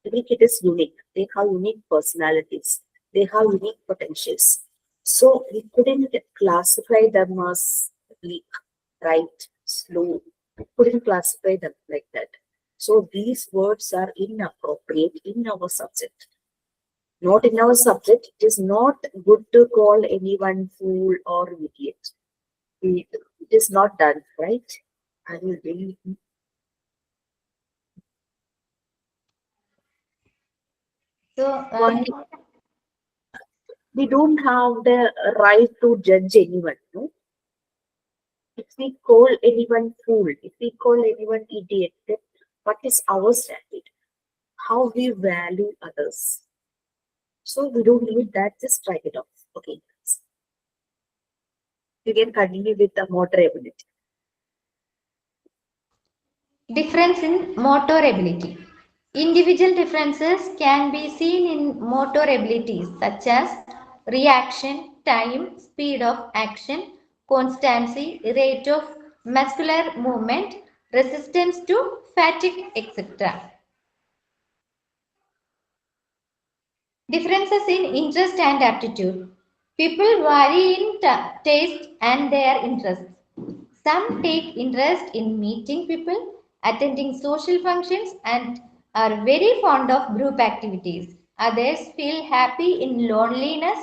S1: Every kid is unique. They have unique personalities. They have unique potentials. So we couldn't classify them as weak, right, slow. We couldn't classify them like that. So these words are inappropriate in our subject. Not in our subject. It is not good to call anyone fool or idiot. It is not done, right? I will really
S2: So,
S1: why we don't have the right to judge anyone. No, if we call anyone fool, if we call anyone idiot, then what is our standard? How we value others. So we don't need that. Just write it off. Okay, you can continue with the motor ability.
S2: difference in motor ability. Individual differences can be seen in motor abilities such as reaction, time, speed of action, constancy, rate of muscular movement, resistance to fatigue, etc. Differences in interest and aptitude. People vary in taste and their interests. Some take interest in meeting people, attending social functions, and are very fond of group activities. Others feel happy in loneliness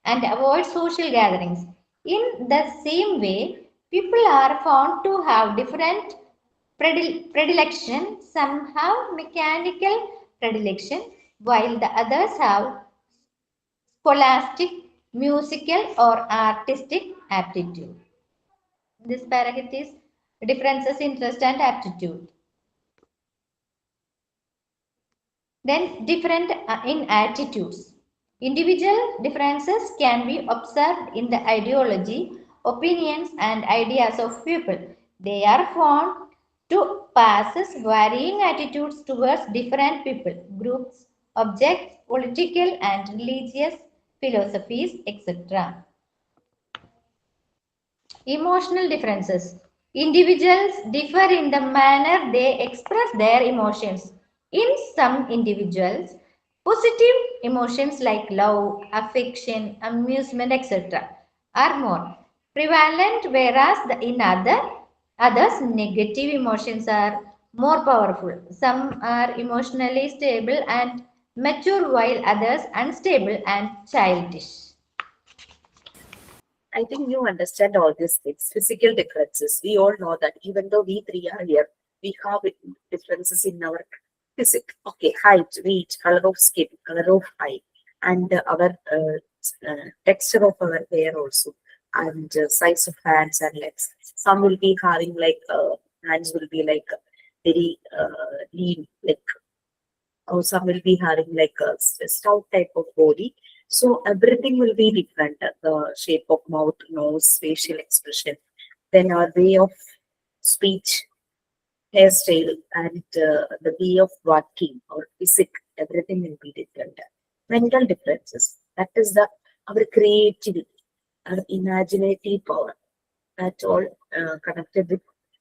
S2: and avoid social gatherings. In the same way, people are found to have different predilection, some have mechanical predilection, while the others have scholastic, musical, or artistic aptitude. This paragraph is differences, interest, and aptitude. Then different in attitudes. Individual differences can be observed in the ideology, opinions, and ideas of people. They are found to possess varying attitudes towards different people, groups, objects, political and religious philosophies, etc. Emotional differences. Individuals differ in the manner they express their emotions. In some individuals, positive emotions like love, affection, amusement, etc. are more prevalent, whereas in others, negative emotions are more powerful. Some are emotionally stable and mature, while others unstable and childish.
S1: I think you understand all these things. Physical differences. We all know that even though we three are here, we have differences in our physics. Okay, height, weight, color of skin, color of eye, and our texture of our hair also, and size of hands and legs. Some will be having like hands will be like very lean, like or some will be having like a stout type of body. So everything will be different. The shape of mouth, nose, facial expression, then our way of speech, hairstyle, and the way of walking or physique, everything will be different. Mental differences. That is the our creativity, our imaginative power. That all connected with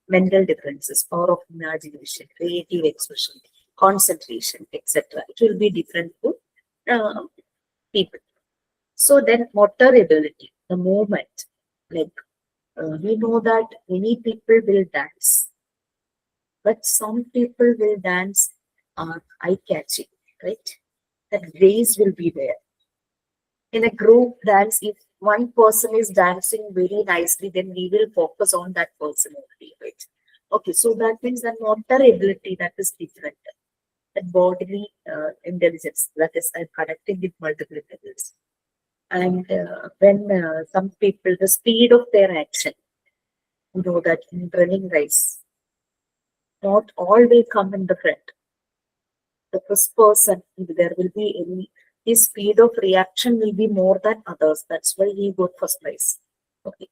S1: mental differences, power of imagination, creative expression, concentration, etc. It will be different to uh, people. So then motor ability, the movement, like we know that many people will dance, but some people will dance eye catching, right? That grace will be there. In a group dance, if one person is dancing very nicely, then we will focus on that person only, right? Okay, so that means the motor ability that is different, that bodily intelligence that is connecting with multiple levels. And when some people, the speed of their action, you know that in running race, not all will come in the front. The first person, if there will be any, his speed of reaction will be more than others. That's why he got first prize. Okay.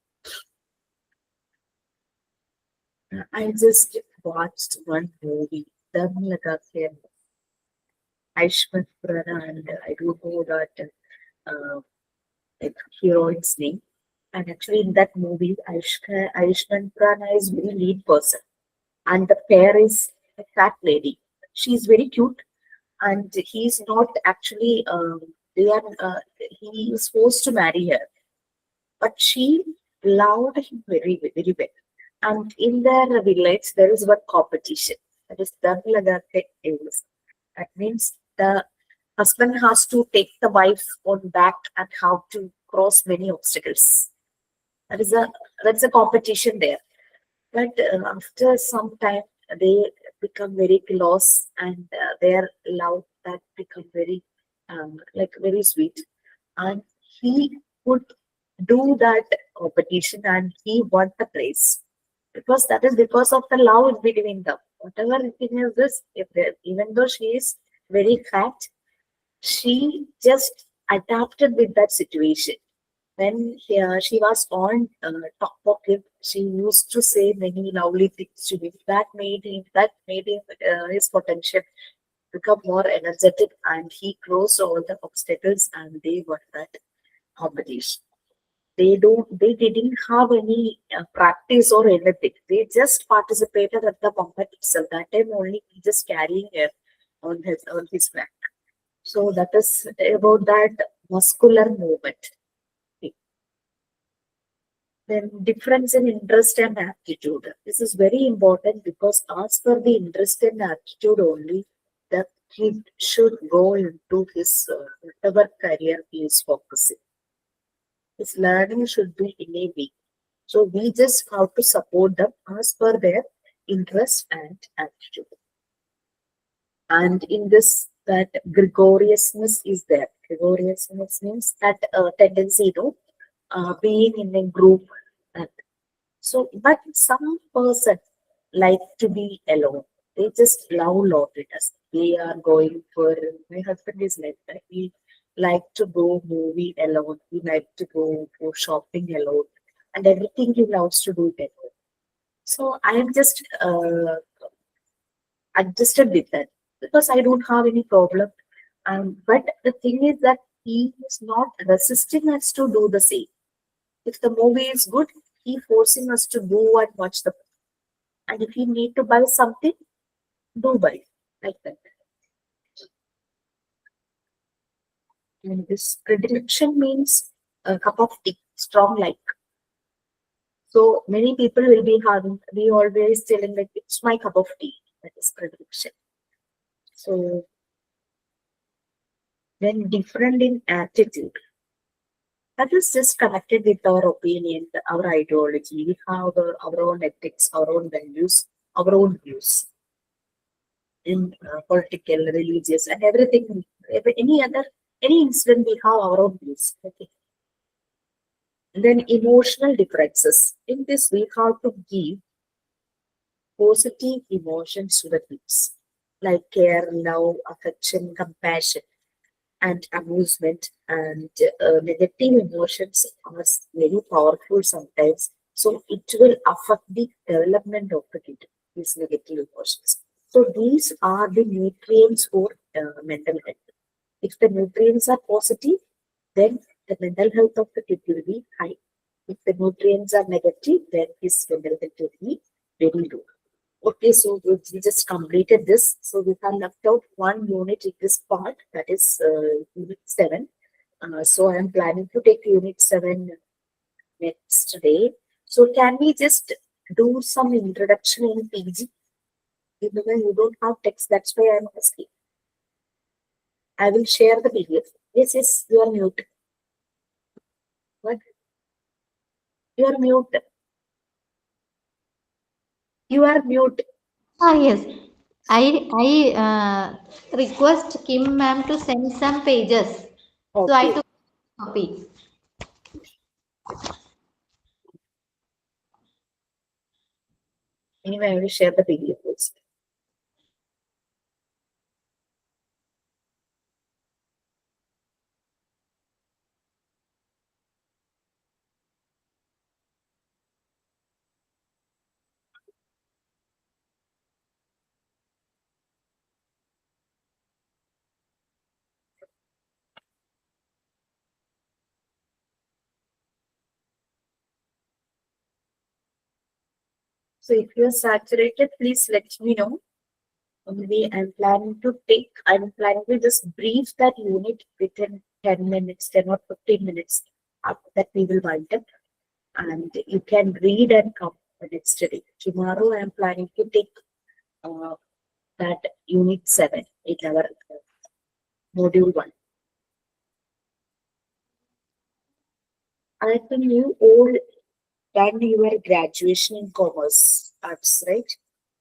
S1: I just watched one movie, Dharmalaga Aishmat Prana, and I don't know that like heroine's name. And actually, in that movie, Aishman Prana is very lead person, and the pair is a fat lady. She's very cute, and he's not actually. They are. He is forced to marry her, but she loved him very very well. And in their village, there is one competition. That is Dharmalagate is. That means the husband has to take the wife on back and how to cross many obstacles. That is a that's a competition there. But after some time, they become very close, and their love that become very like very sweet. And he could do that competition, and he won the praise because that is because of the love between them. Whatever thing is this, if even though she is very fat, she just adapted with that situation. When she was on top of him, she used to say many lovely things to him. That made him his potential become more energetic, and he closed all the obstacles, and they won that competition. They didn't have any practice or anything. They just participated at the moment itself. That time only he just carrying her on his back. So that is about that muscular movement. Then difference in interest and aptitude. This is very important because as per the interest and aptitude only, the kid should go into his whatever career he is focusing. His learning should be in a way. So we just have to support them as per their interest and aptitude. And in this, that gregariousness is there. Gregariousness means that tendency to being in a group. And so, but some person like to be alone. They just love loneliness. They are going for. My husband is like that. We like to go movie alone. We like to go for shopping alone, and everything he loves to do it alone. So I am just adjusted with that because I don't have any problem. But the thing is that he is not resisting us to do the same. If the movie is good, he forcing us to go and watch the movie. And if you need to buy something, do buy like that. And this predilection means a cup of tea, strong like. So many people will be having, we always telling like it's my cup of tea. That is predilection. So when different in attitude, that is just connected with our opinion, our ideology. We have our own ethics, our own values, our own views in political, religious, and everything. Any other, any incident, we have our own views. Okay. And then emotional differences. In this, we have to give positive emotions to the kids, like care, love, affection, compassion, and amusement. And negative emotions are very powerful sometimes. So it will affect the development of the kid, these negative emotions. So these are the nutrients for mental health. If the nutrients are positive, then the mental health of the kid will be high. If the nutrients are negative, then his mental health will be very low. Okay, so we just completed this. So we have left out one unit in this part, that is unit 7. So I am planning to take unit 7 next day. So can we just do some introduction in PG? Even though you don't have text, that's why I'm asking. I will share the PDF. Yes, yes, you are mute. What? You are mute. You are mute.
S2: Ah, yes. I request Kim ma'am to send some pages. So I
S1: Okay.
S2: took copy.
S1: Anyway, I will share the PDF also. So if you are saturated, please let me know. Only I'm planning to just brief that unit within 10 minutes, 10 or 15 minutes. After that, we will wind up. And you can read and come the next day. Tomorrow, I am planning to take uh, that unit 7 in our module 1. I think you all done your graduation in commerce arts, right?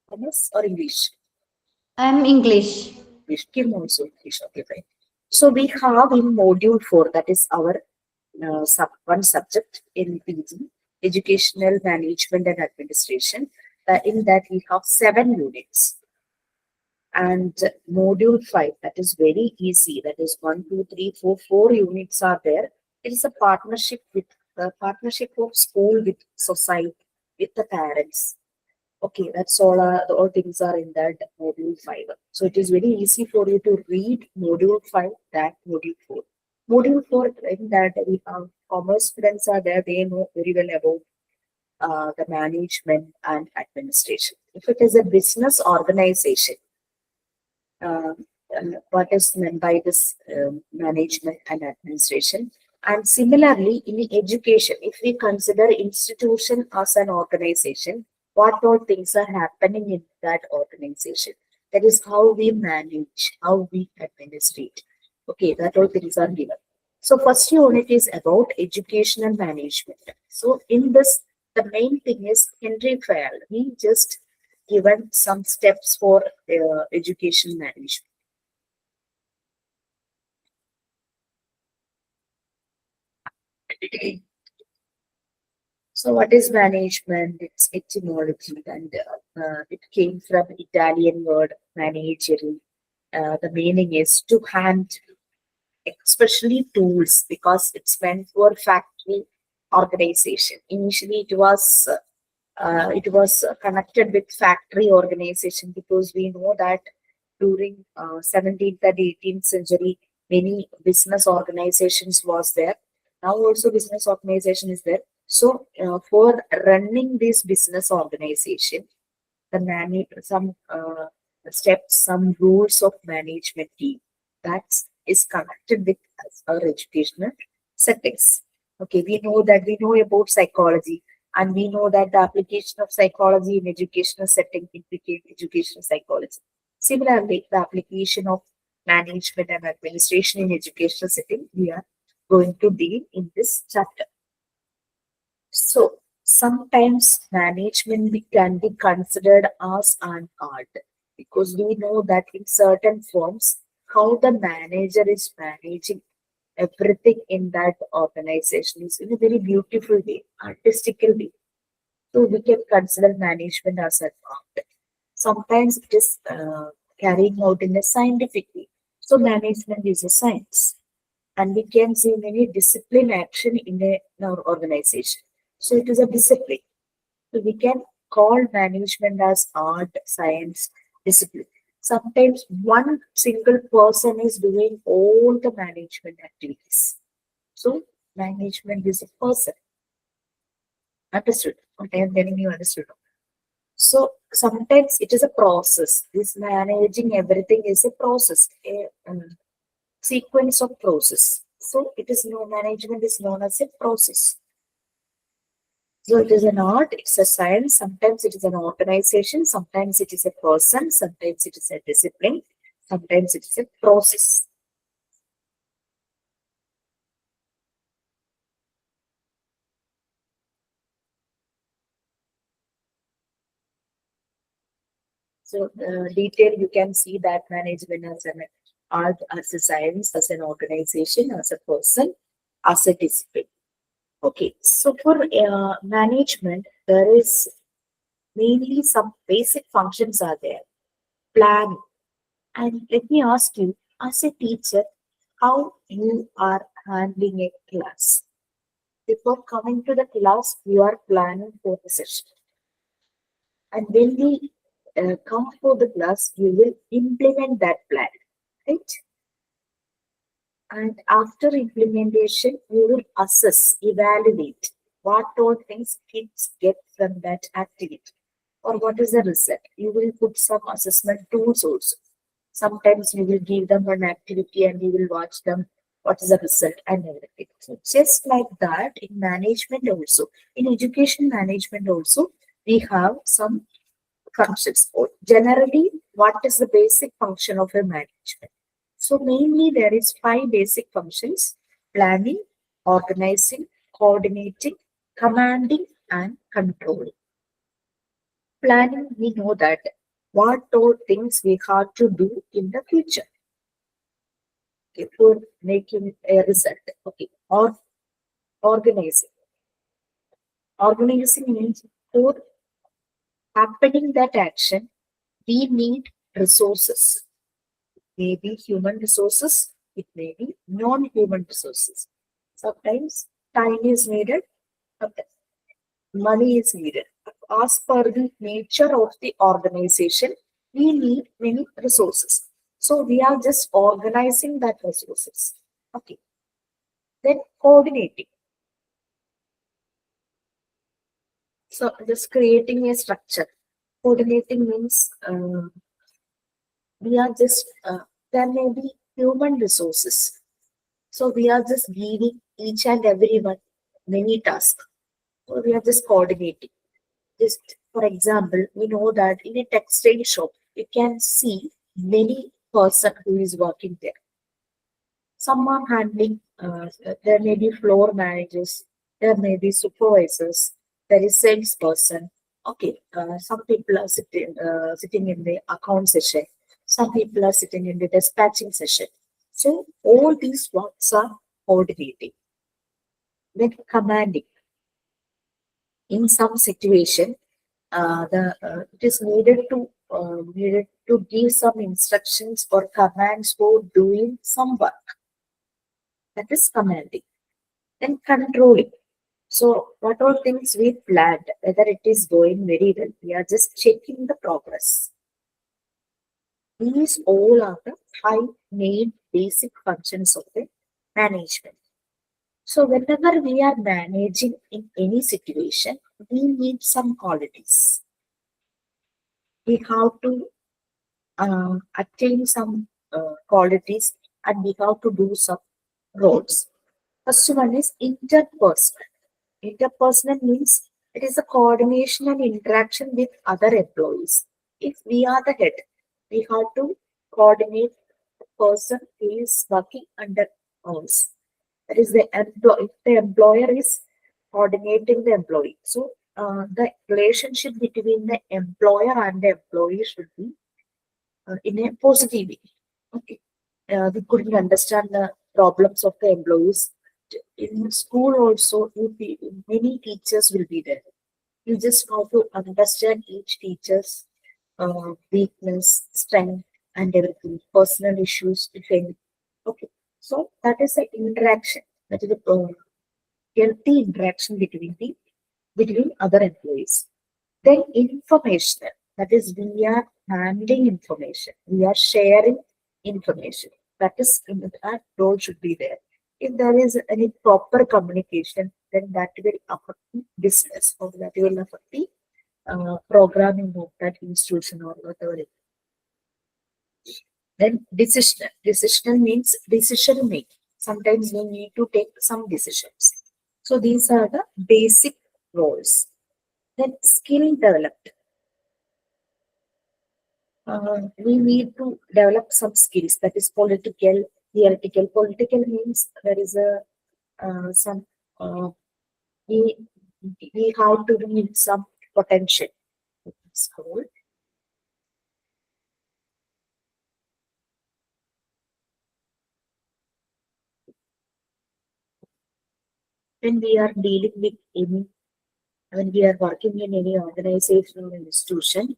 S1: Commerce or English?
S2: I'm English.
S1: English. Kim also English. Okay, fine. So we have in module 4, that is our one subject in PG, Educational Management and Administration. In that we have 7 units. And module 5, that is very easy. That is 1, 2, 3, 4, 4 units are there. It is a partnership with the partnership of school with society, with the parents. Okay, that's all. All things are in that module 5. So it is very easy for you to read module 5 than module 4. Module 4, in that we have commerce students are there, they know very well about the management and administration. If it is a business organization, uh, what is meant by this management and administration? And similarly, in education, if we consider institution as an organization, what all things are happening in that organization? That is how we manage, how we administrate. Okay, that all things are given. So first unit is about educational management. So in this, the main thing is Henry Fayal. He just given some steps for education management. So, what is management? Its etymology, and it came from Italian word managere. The meaning is to hand, especially tools, because it's meant for factory organization. Initially, it was connected with factory organization because we know that during 17th and 18th century, many business organizations was there. Now also business organization is there. So for running this business organization, some steps, some rules of management team that is connected with our educational settings. Okay, we know about psychology, and we know that the application of psychology in educational setting implicate educational psychology. Similarly, the application of management and administration in educational setting we are going to deal in this chapter. So sometimes can be considered as an art because we know that in certain forms how the manager is managing everything in that organization is in a very beautiful way, artistical way. So we can consider management as an art. Sometimes it is carrying out in a scientific way. So management is a science, and we can see many discipline action in our organization. So it is a discipline. So we can call management as art, science, discipline. Sometimes one single person is doing all the management activities. So management is a person. Understood? What I am telling you understood. So sometimes it is a process. This managing everything is a process, a sequence of process. So it is no management is known as a process. So it is an art, it's a science, sometimes it is an organization, sometimes it is a person, sometimes it is a discipline, sometimes it is a process. So detail you can see that management as an art, as a science, as an organization, as a person, as a discipline. Okay, so for management, there is mainly some basic functions are there. Plan. And let me ask you, as a teacher, how you are handling a class. Before coming to the class, you are planning for the session. And when we come for the class, you will implement that plan, right? And after implementation, you will assess, evaluate what all things kids get from that activity or what is the result. You will put some assessment tools also. Sometimes you will give them an activity and you will watch them what is the result and everything. So just like that in management also, in education management also, we have some functions. Or generally, what is the basic function of a management? So mainly there is five basic functions: planning, organizing, coordinating, commanding, and controlling. Planning, we know that what all things we have to do in the future, okay, for making a result. Okay, or organizing. Organizing means for happening that action, we need resources. Maybe human resources, it may be non-human resources. Sometimes time is needed, sometimes money is needed. As per the nature of the organization, we need many resources. So we are just organizing that resources. Okay. Then coordinating. So just creating a structure. Coordinating means we are just there may be human resources. So we are just giving each and everyone many tasks. So we are just coordinating. Just for example, we know that in a textile shop, you can see many person who is working there. Some are handling, there may be floor managers, there may be supervisors, there is salesperson. Okay, some people are sitting in the account session, some people are sitting in the dispatching session. So all these works are coordinating. Then commanding. In some situation, it is needed to give some instructions or commands for doing some work. That is commanding. Then controlling. So what all things we planned, whether it is going very well, we are just checking the progress. These all are the five main basic functions of the management. So whenever we are managing in any situation, we need some qualities. We have to attain some qualities, and we have to do some roles. First one is interpersonal. Interpersonal means it is a coordination and interaction with other employees. If we are the head, we have to coordinate the person who is working under us. That is the employee. If the employer is coordinating the employee, so the relationship between the employer and the employee should be in a positive way. Okay. We couldn't understand the problems of the employees. In school also, many teachers will be there. You just have to understand each teacher's weakness, strength, and everything, personal issues, if any. Okay. So that is the interaction. That is a healthy interaction between other employees. Then information, that is we are handling information, we are sharing information. That is that role should be there. If there is any proper communication, then that will affect the business or that will affect the programming of that institution or whatever. Then decision. Decision means decision making. Sometimes we need to take some decisions. So these are the basic roles. Then skill development. We need to develop some skills, that is political, theoretical. Political means there is a some uh, we we have to need some potential. So when we are dealing with any, when we are working in any organization or institution,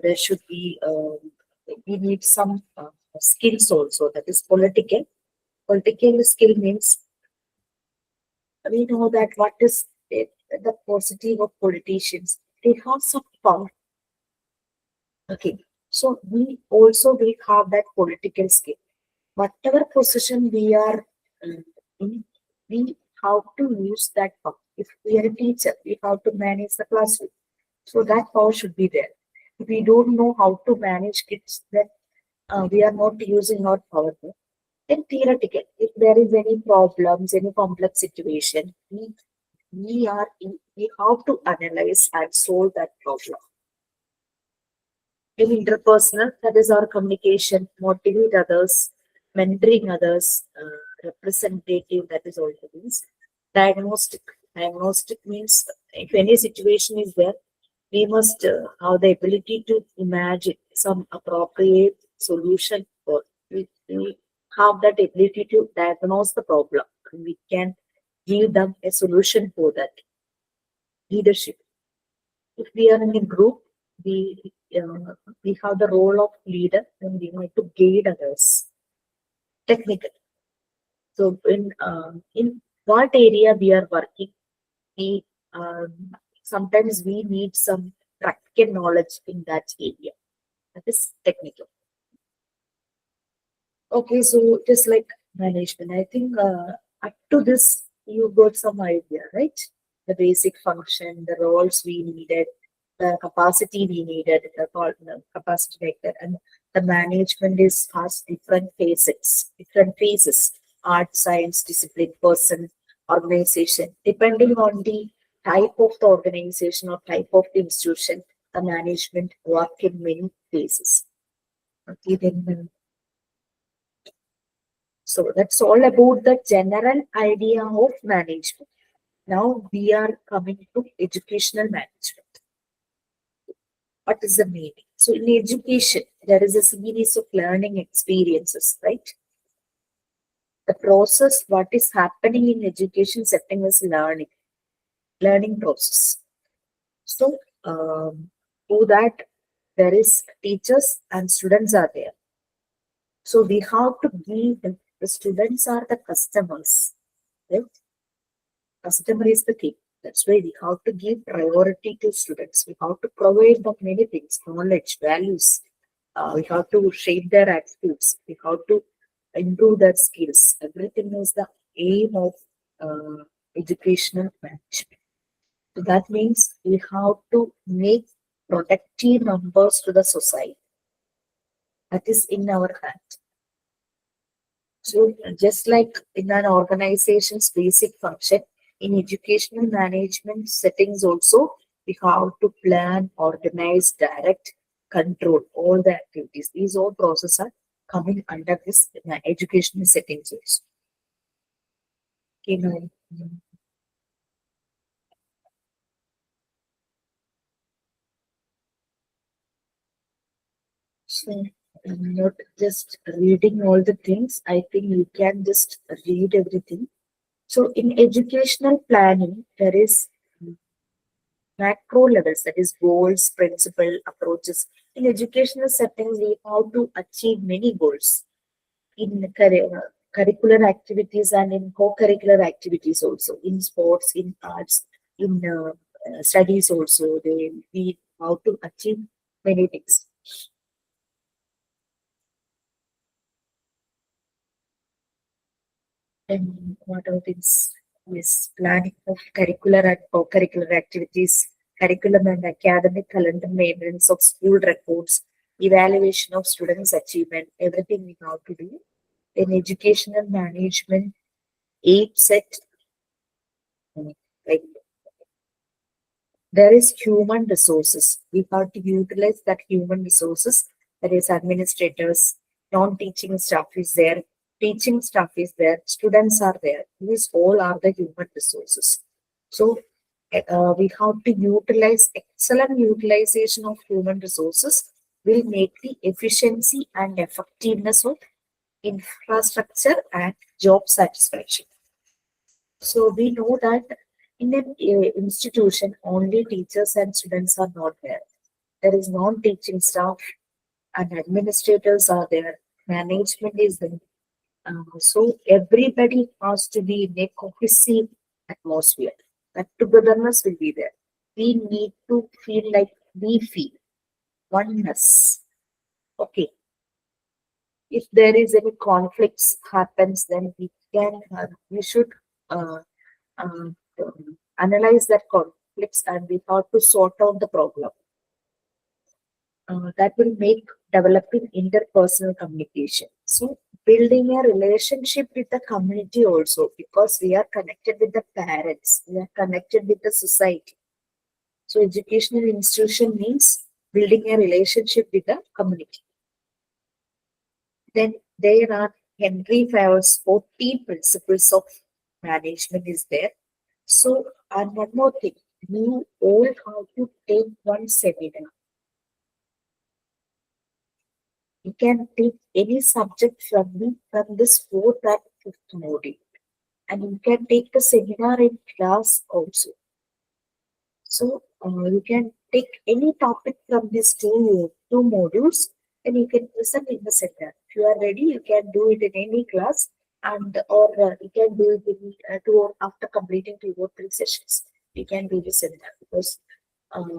S1: there should be we need some skills also. That is political. Political skill means we know that what is it, the positive of politicians. They have some power. Okay. So we also will have that political skill. Whatever position we are in, we have to use that power. If we are a teacher, we have to manage the classroom. So that power should be there. If we don't know how to manage kids, then we are not using our power there. Then theoretical, if there is any problems, any complex situation, we have to analyze and solve that problem. In interpersonal, that is our communication, motivate others, mentoring others, representative, that is also means. Diagnostic. Diagnostic means if any situation is there, we must have the ability to imagine some appropriate solution for we have that ability to diagnose the problem. We can give them a solution for that. Leadership. If we are in a group, we have the role of leader and we need to guide others. Technical. So in what area we are working, we sometimes we need some practical knowledge in that area. That is technical. Okay, so just like management, I think up to this you got some idea, right? The basic function, the roles we needed, the capacity we needed, the capacity vector, and the management is has different phases, art, science, discipline, person, organization. Depending on the type of the organization or type of the institution, the management work in many phases. Okay, then so that's all about the general idea of management. Now we are coming to educational management. What is the meaning? So in education, there is a series of learning experiences, right? The process, what is happening in education setting is learning process. So to that, there is teachers and students are there. So we have to give the students are the customers, right? Customer is the king. That's why we have to give priority to students. We have to provide them many things, knowledge, values. We have to shape their attitudes. We have to improve their skills. Everything is the aim of uh, educational management. So that means we have to make productive numbers to the society. That is in our hand. So just like in an organization's basic function, in educational management settings also, we have to plan, organize, direct, control all the activities. These all processes are coming under this educational settings also. Okay, now, so I'm not just reading all the things. I think you can just read everything. So in educational planning, there is macro levels, that is goals, principle, approaches. In educational settings, we have to achieve many goals in curricular activities and in co-curricular activities also, in sports, in arts, in studies also. We have to achieve many things. And what are things? Yes, planning of curricular and co-curricular activities, curriculum and academic calendar, maintenance of school records, evaluation of students' achievement, everything we have to do. In educational management, aim set, like there is human resources. We have to utilize that human resources. That is administrators, non-teaching staff is there, teaching staff is there, students are there. These all are the human resources. So we have to utilize excellent utilization of human resources will make the efficiency and effectiveness of infrastructure and job satisfaction. So we know that in an institution, only teachers and students are not there. There is non-teaching staff and administrators are there. Management is there. So everybody has to be in a cohesive atmosphere. That togetherness will be there. We need to feel like we feel oneness. Okay. If there is any conflicts happens, then we should uh, um, analyze that conflicts and we have to sort out the problem. That will make developing interpersonal communication. So building a relationship with the community also, because we are connected with the parents, we are connected with the society. So educational institution means building a relationship with the community. Then there are Henry Fayol's 14 principles of management is there. So, and one more thing, you all have to take one seminar. You can take any subject from this fourth and fifth module, and you can take the seminar in class also. So you can take any topic from these two modules, and you can present in the seminar. If you are ready, you can do it in any class, and or you can do it in two or after completing 2 or 3 sessions. You can do the seminar because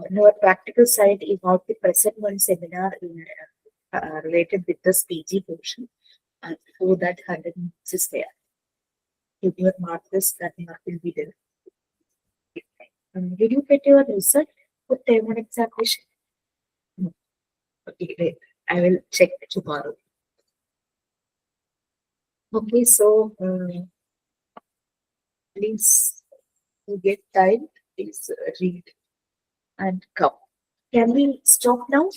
S1: in our practical side, you have to present one seminar related with the PG portion, and for that 100 minutes is there. If you mark this, that mark will be there. Did you get your result for term one examination? No. Okay, great. I will check tomorrow. Okay, so please, you get time, please read and come. Can we stop now?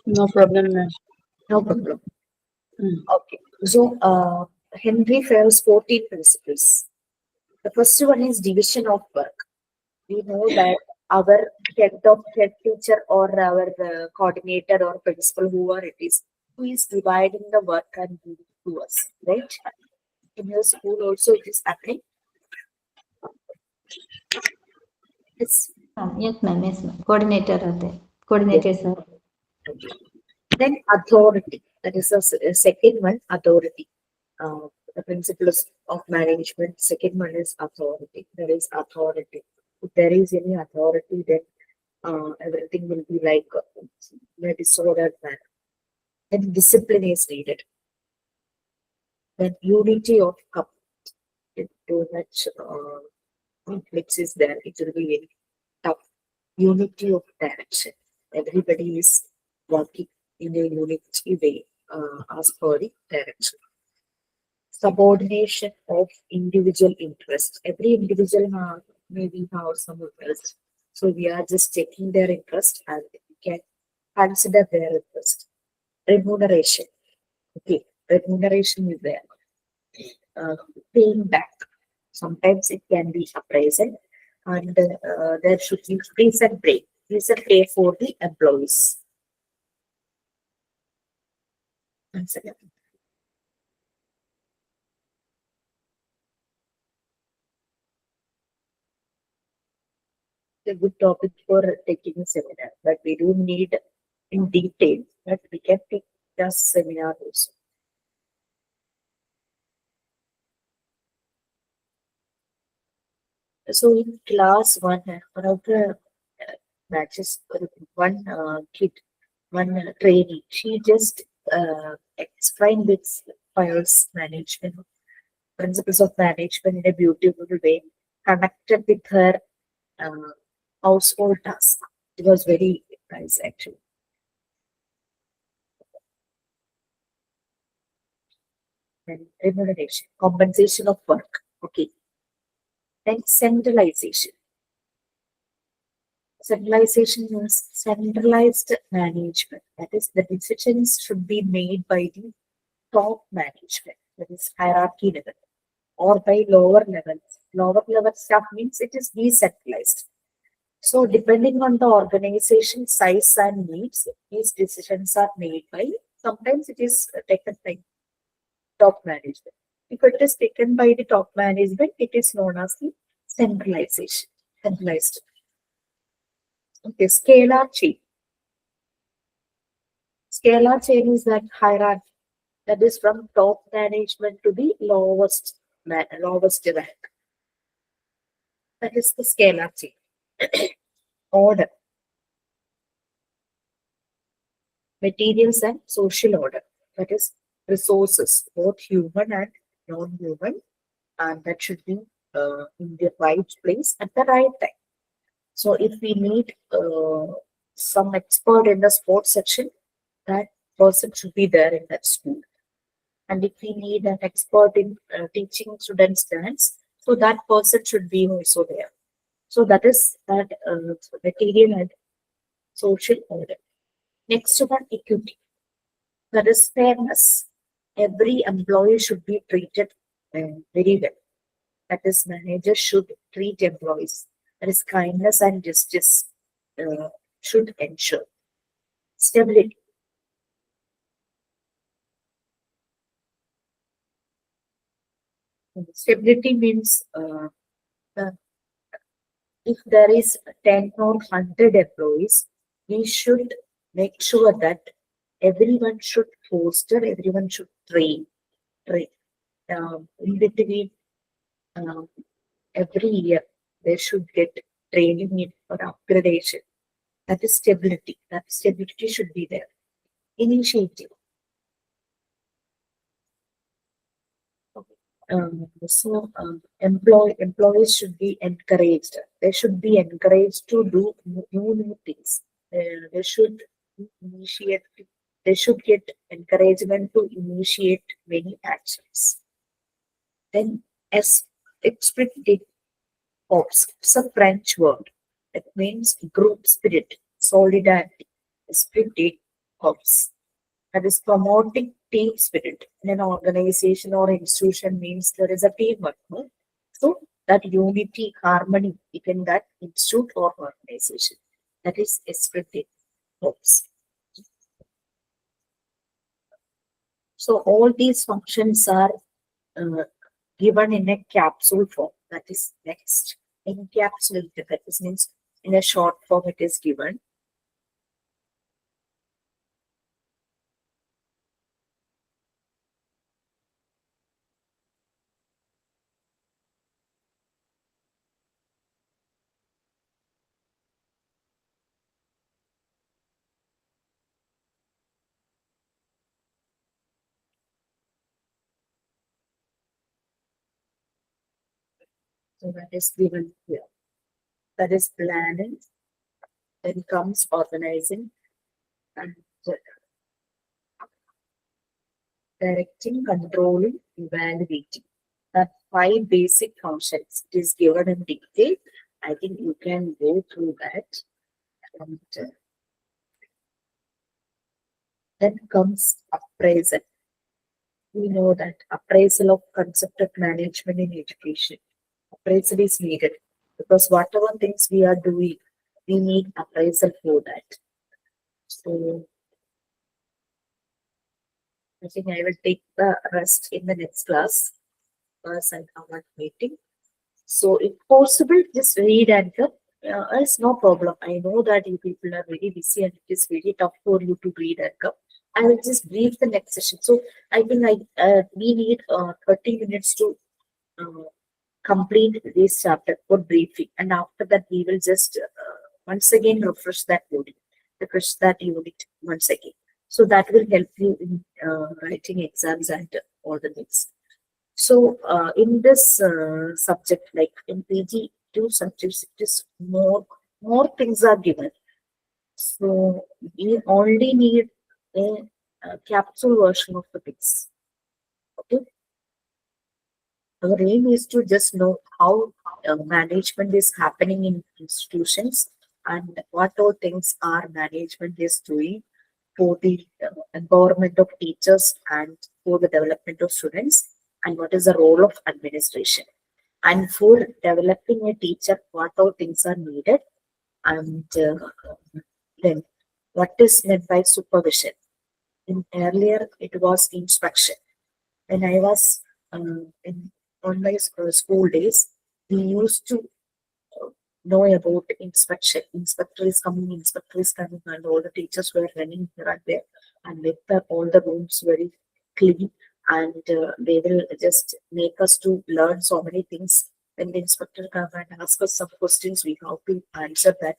S3: No problem, ma'am.
S1: No problem.
S3: Mm.
S1: Okay. So, Henry Fayol's 14 principles. The first one is division of work. We know that our head teacher or our coordinator or principal, whoever it is, who is dividing the work and giving to us, right? In your school also it is happening. It's
S2: Yes, ma'am. Yes, ma'am. Coordinator are there.
S1: yes.
S2: Coordinators are there.
S1: Okay. Then authority. That is a second one, authority. The principles of management. Second one is authority. There is authority. If there is any authority, then everything will be like in a disordered manner. Then discipline is needed. Then unity of cup. If too much conflicts is there, it will be very tough. Unity of direction. Everybody is working in a unity way as per the direction. Subordination of individual interest. Every individual maybe have some interest. So we are just taking their interest and we can consider their interest. Remuneration. Okay, remuneration is there. Uh, Paying back. Sometimes it can be appraisal and there should be decent pay. Decent pay for the employees. Once again, it's a good topic for taking a seminar, but we do need in detail, but we can take just seminar also. So in class one, one of the batches, one kid, one trainee, she just explained this files management, principles of management in a beautiful way, connected with her uh, household task. It was very nice actually. And remuneration, compensation of work. Okay. Then centralization. Centralization means centralized management. That is, the decisions should be made by the top management, that is hierarchy level, or by lower levels. Lower level staff means it is decentralized. So, depending on the organization size and needs, these decisions are made by, sometimes it is taken by top management. If it is taken by the top management, it is known as the centralization. Centralized. Okay, scalar chain. Scalar chain is that hierarchy that is from top management to the lowest rank. That is the scalar chain. Order, materials and social order. That is resources, both human and non-human, and that should be in the right place at the right time. So if we need some expert in the sports section, that person should be there in that school. And if we need an expert in teaching students dance, so that person should be also there. So that is that material and social order. Next one, equity. That is fairness. Every employee should be treated very well. That is, managers should treat employees. That is, kindness and justice uh, should ensure. Stability. Stability means uh, if there is 10 or 100 employees, we should make sure that everyone should foster, everyone should train. In between, um, every year, they should get training or upgradation. That is stability. That stability should be there. Initiative. Employees should be encouraged. They should be encouraged to do new things. They should initiate. They should get encouragement to initiate many actions. Then, as expected ops, it's a French word. It means group spirit, solidarity, esprit corps. That is promoting team spirit in an organization or institution means there is a teamwork. No? So that unity, harmony within that institute or organization. That is esprit corps. So all these functions are uh, given in a capsule form. That is next. Encapsulated. That is means in a short form it is given. So that is given here. That is planning, then comes organizing and directing, controlling, evaluating. That five basic functions. It is given in detail. I think you can go through that. And then comes appraisal. We know that appraisal of concept of management in education. Appraisal is needed because whatever things we are doing, we need appraisal for that. So I think I will take the rest in the next class because I have a meeting. So if possible, just read and come. It's no problem. I know that you people are very busy and it is very tough for you to read and come. I will just brief the next session. So I think we need 30 minutes to uh, complete this chapter for briefing, and after that we will just once again refresh that unit once again. So that will help you in writing exams and all the things. So in this subject, like in PG two subjects, it is more things are given. So we only need a capsule version of the things. Okay, our aim is to just know how management is happening in institutions and what all things our management is doing for the empowerment of teachers and for the development of students, and what is the role of administration. And for developing a teacher, what all things are needed, and then what is meant by supervision. In earlier, it was inspection. When I was in on my school days, we used to uh, know about inspection. Inspector is coming, and all the teachers were running here and there, and make all the rooms very clean. And they will just make us to learn so many things. When the inspector come and ask us some questions, we have to answer that.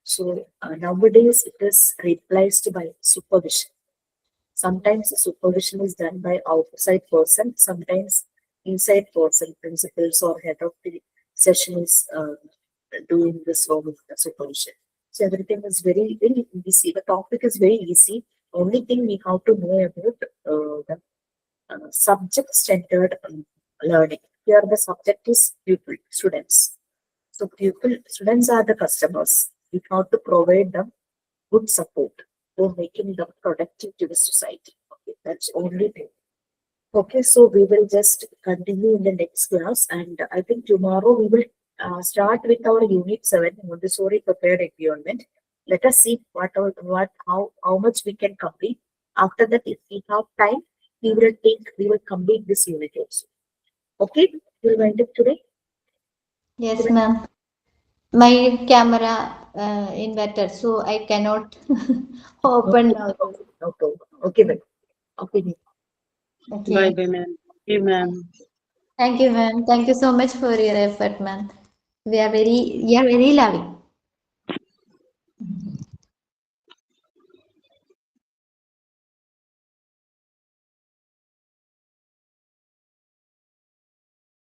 S1: So nowadays, it is replaced by supervision. Sometimes the supervision is done by outside person, sometimes inside person, principals or head of the session is doing this role of the supervision. So everything is very easy. The topic is very easy. Only thing we have to know about the subject-centered learning. Here the subject is pupil, students. So students are the customers. We have to provide them good support for making them productive to the society. Okay, that's only thing. Okay, so we will just continue in the next class, and I think tomorrow we will start with our Unit 7 Montessori prepared environment. Let us see how much we can complete. After that, if we have time, we will complete this unit also. Okay, we'll wind up today.
S2: Yes, ma'am. My camera inverted, so I cannot
S1: No,
S2: open now.
S1: no problem. Okay, well, okay.
S3: Bye
S2: Okay.
S3: bye, ma'am. Okay, ma'am.
S2: Thank you, ma'am. Thank you so much for your effort, ma'am. We are very loving.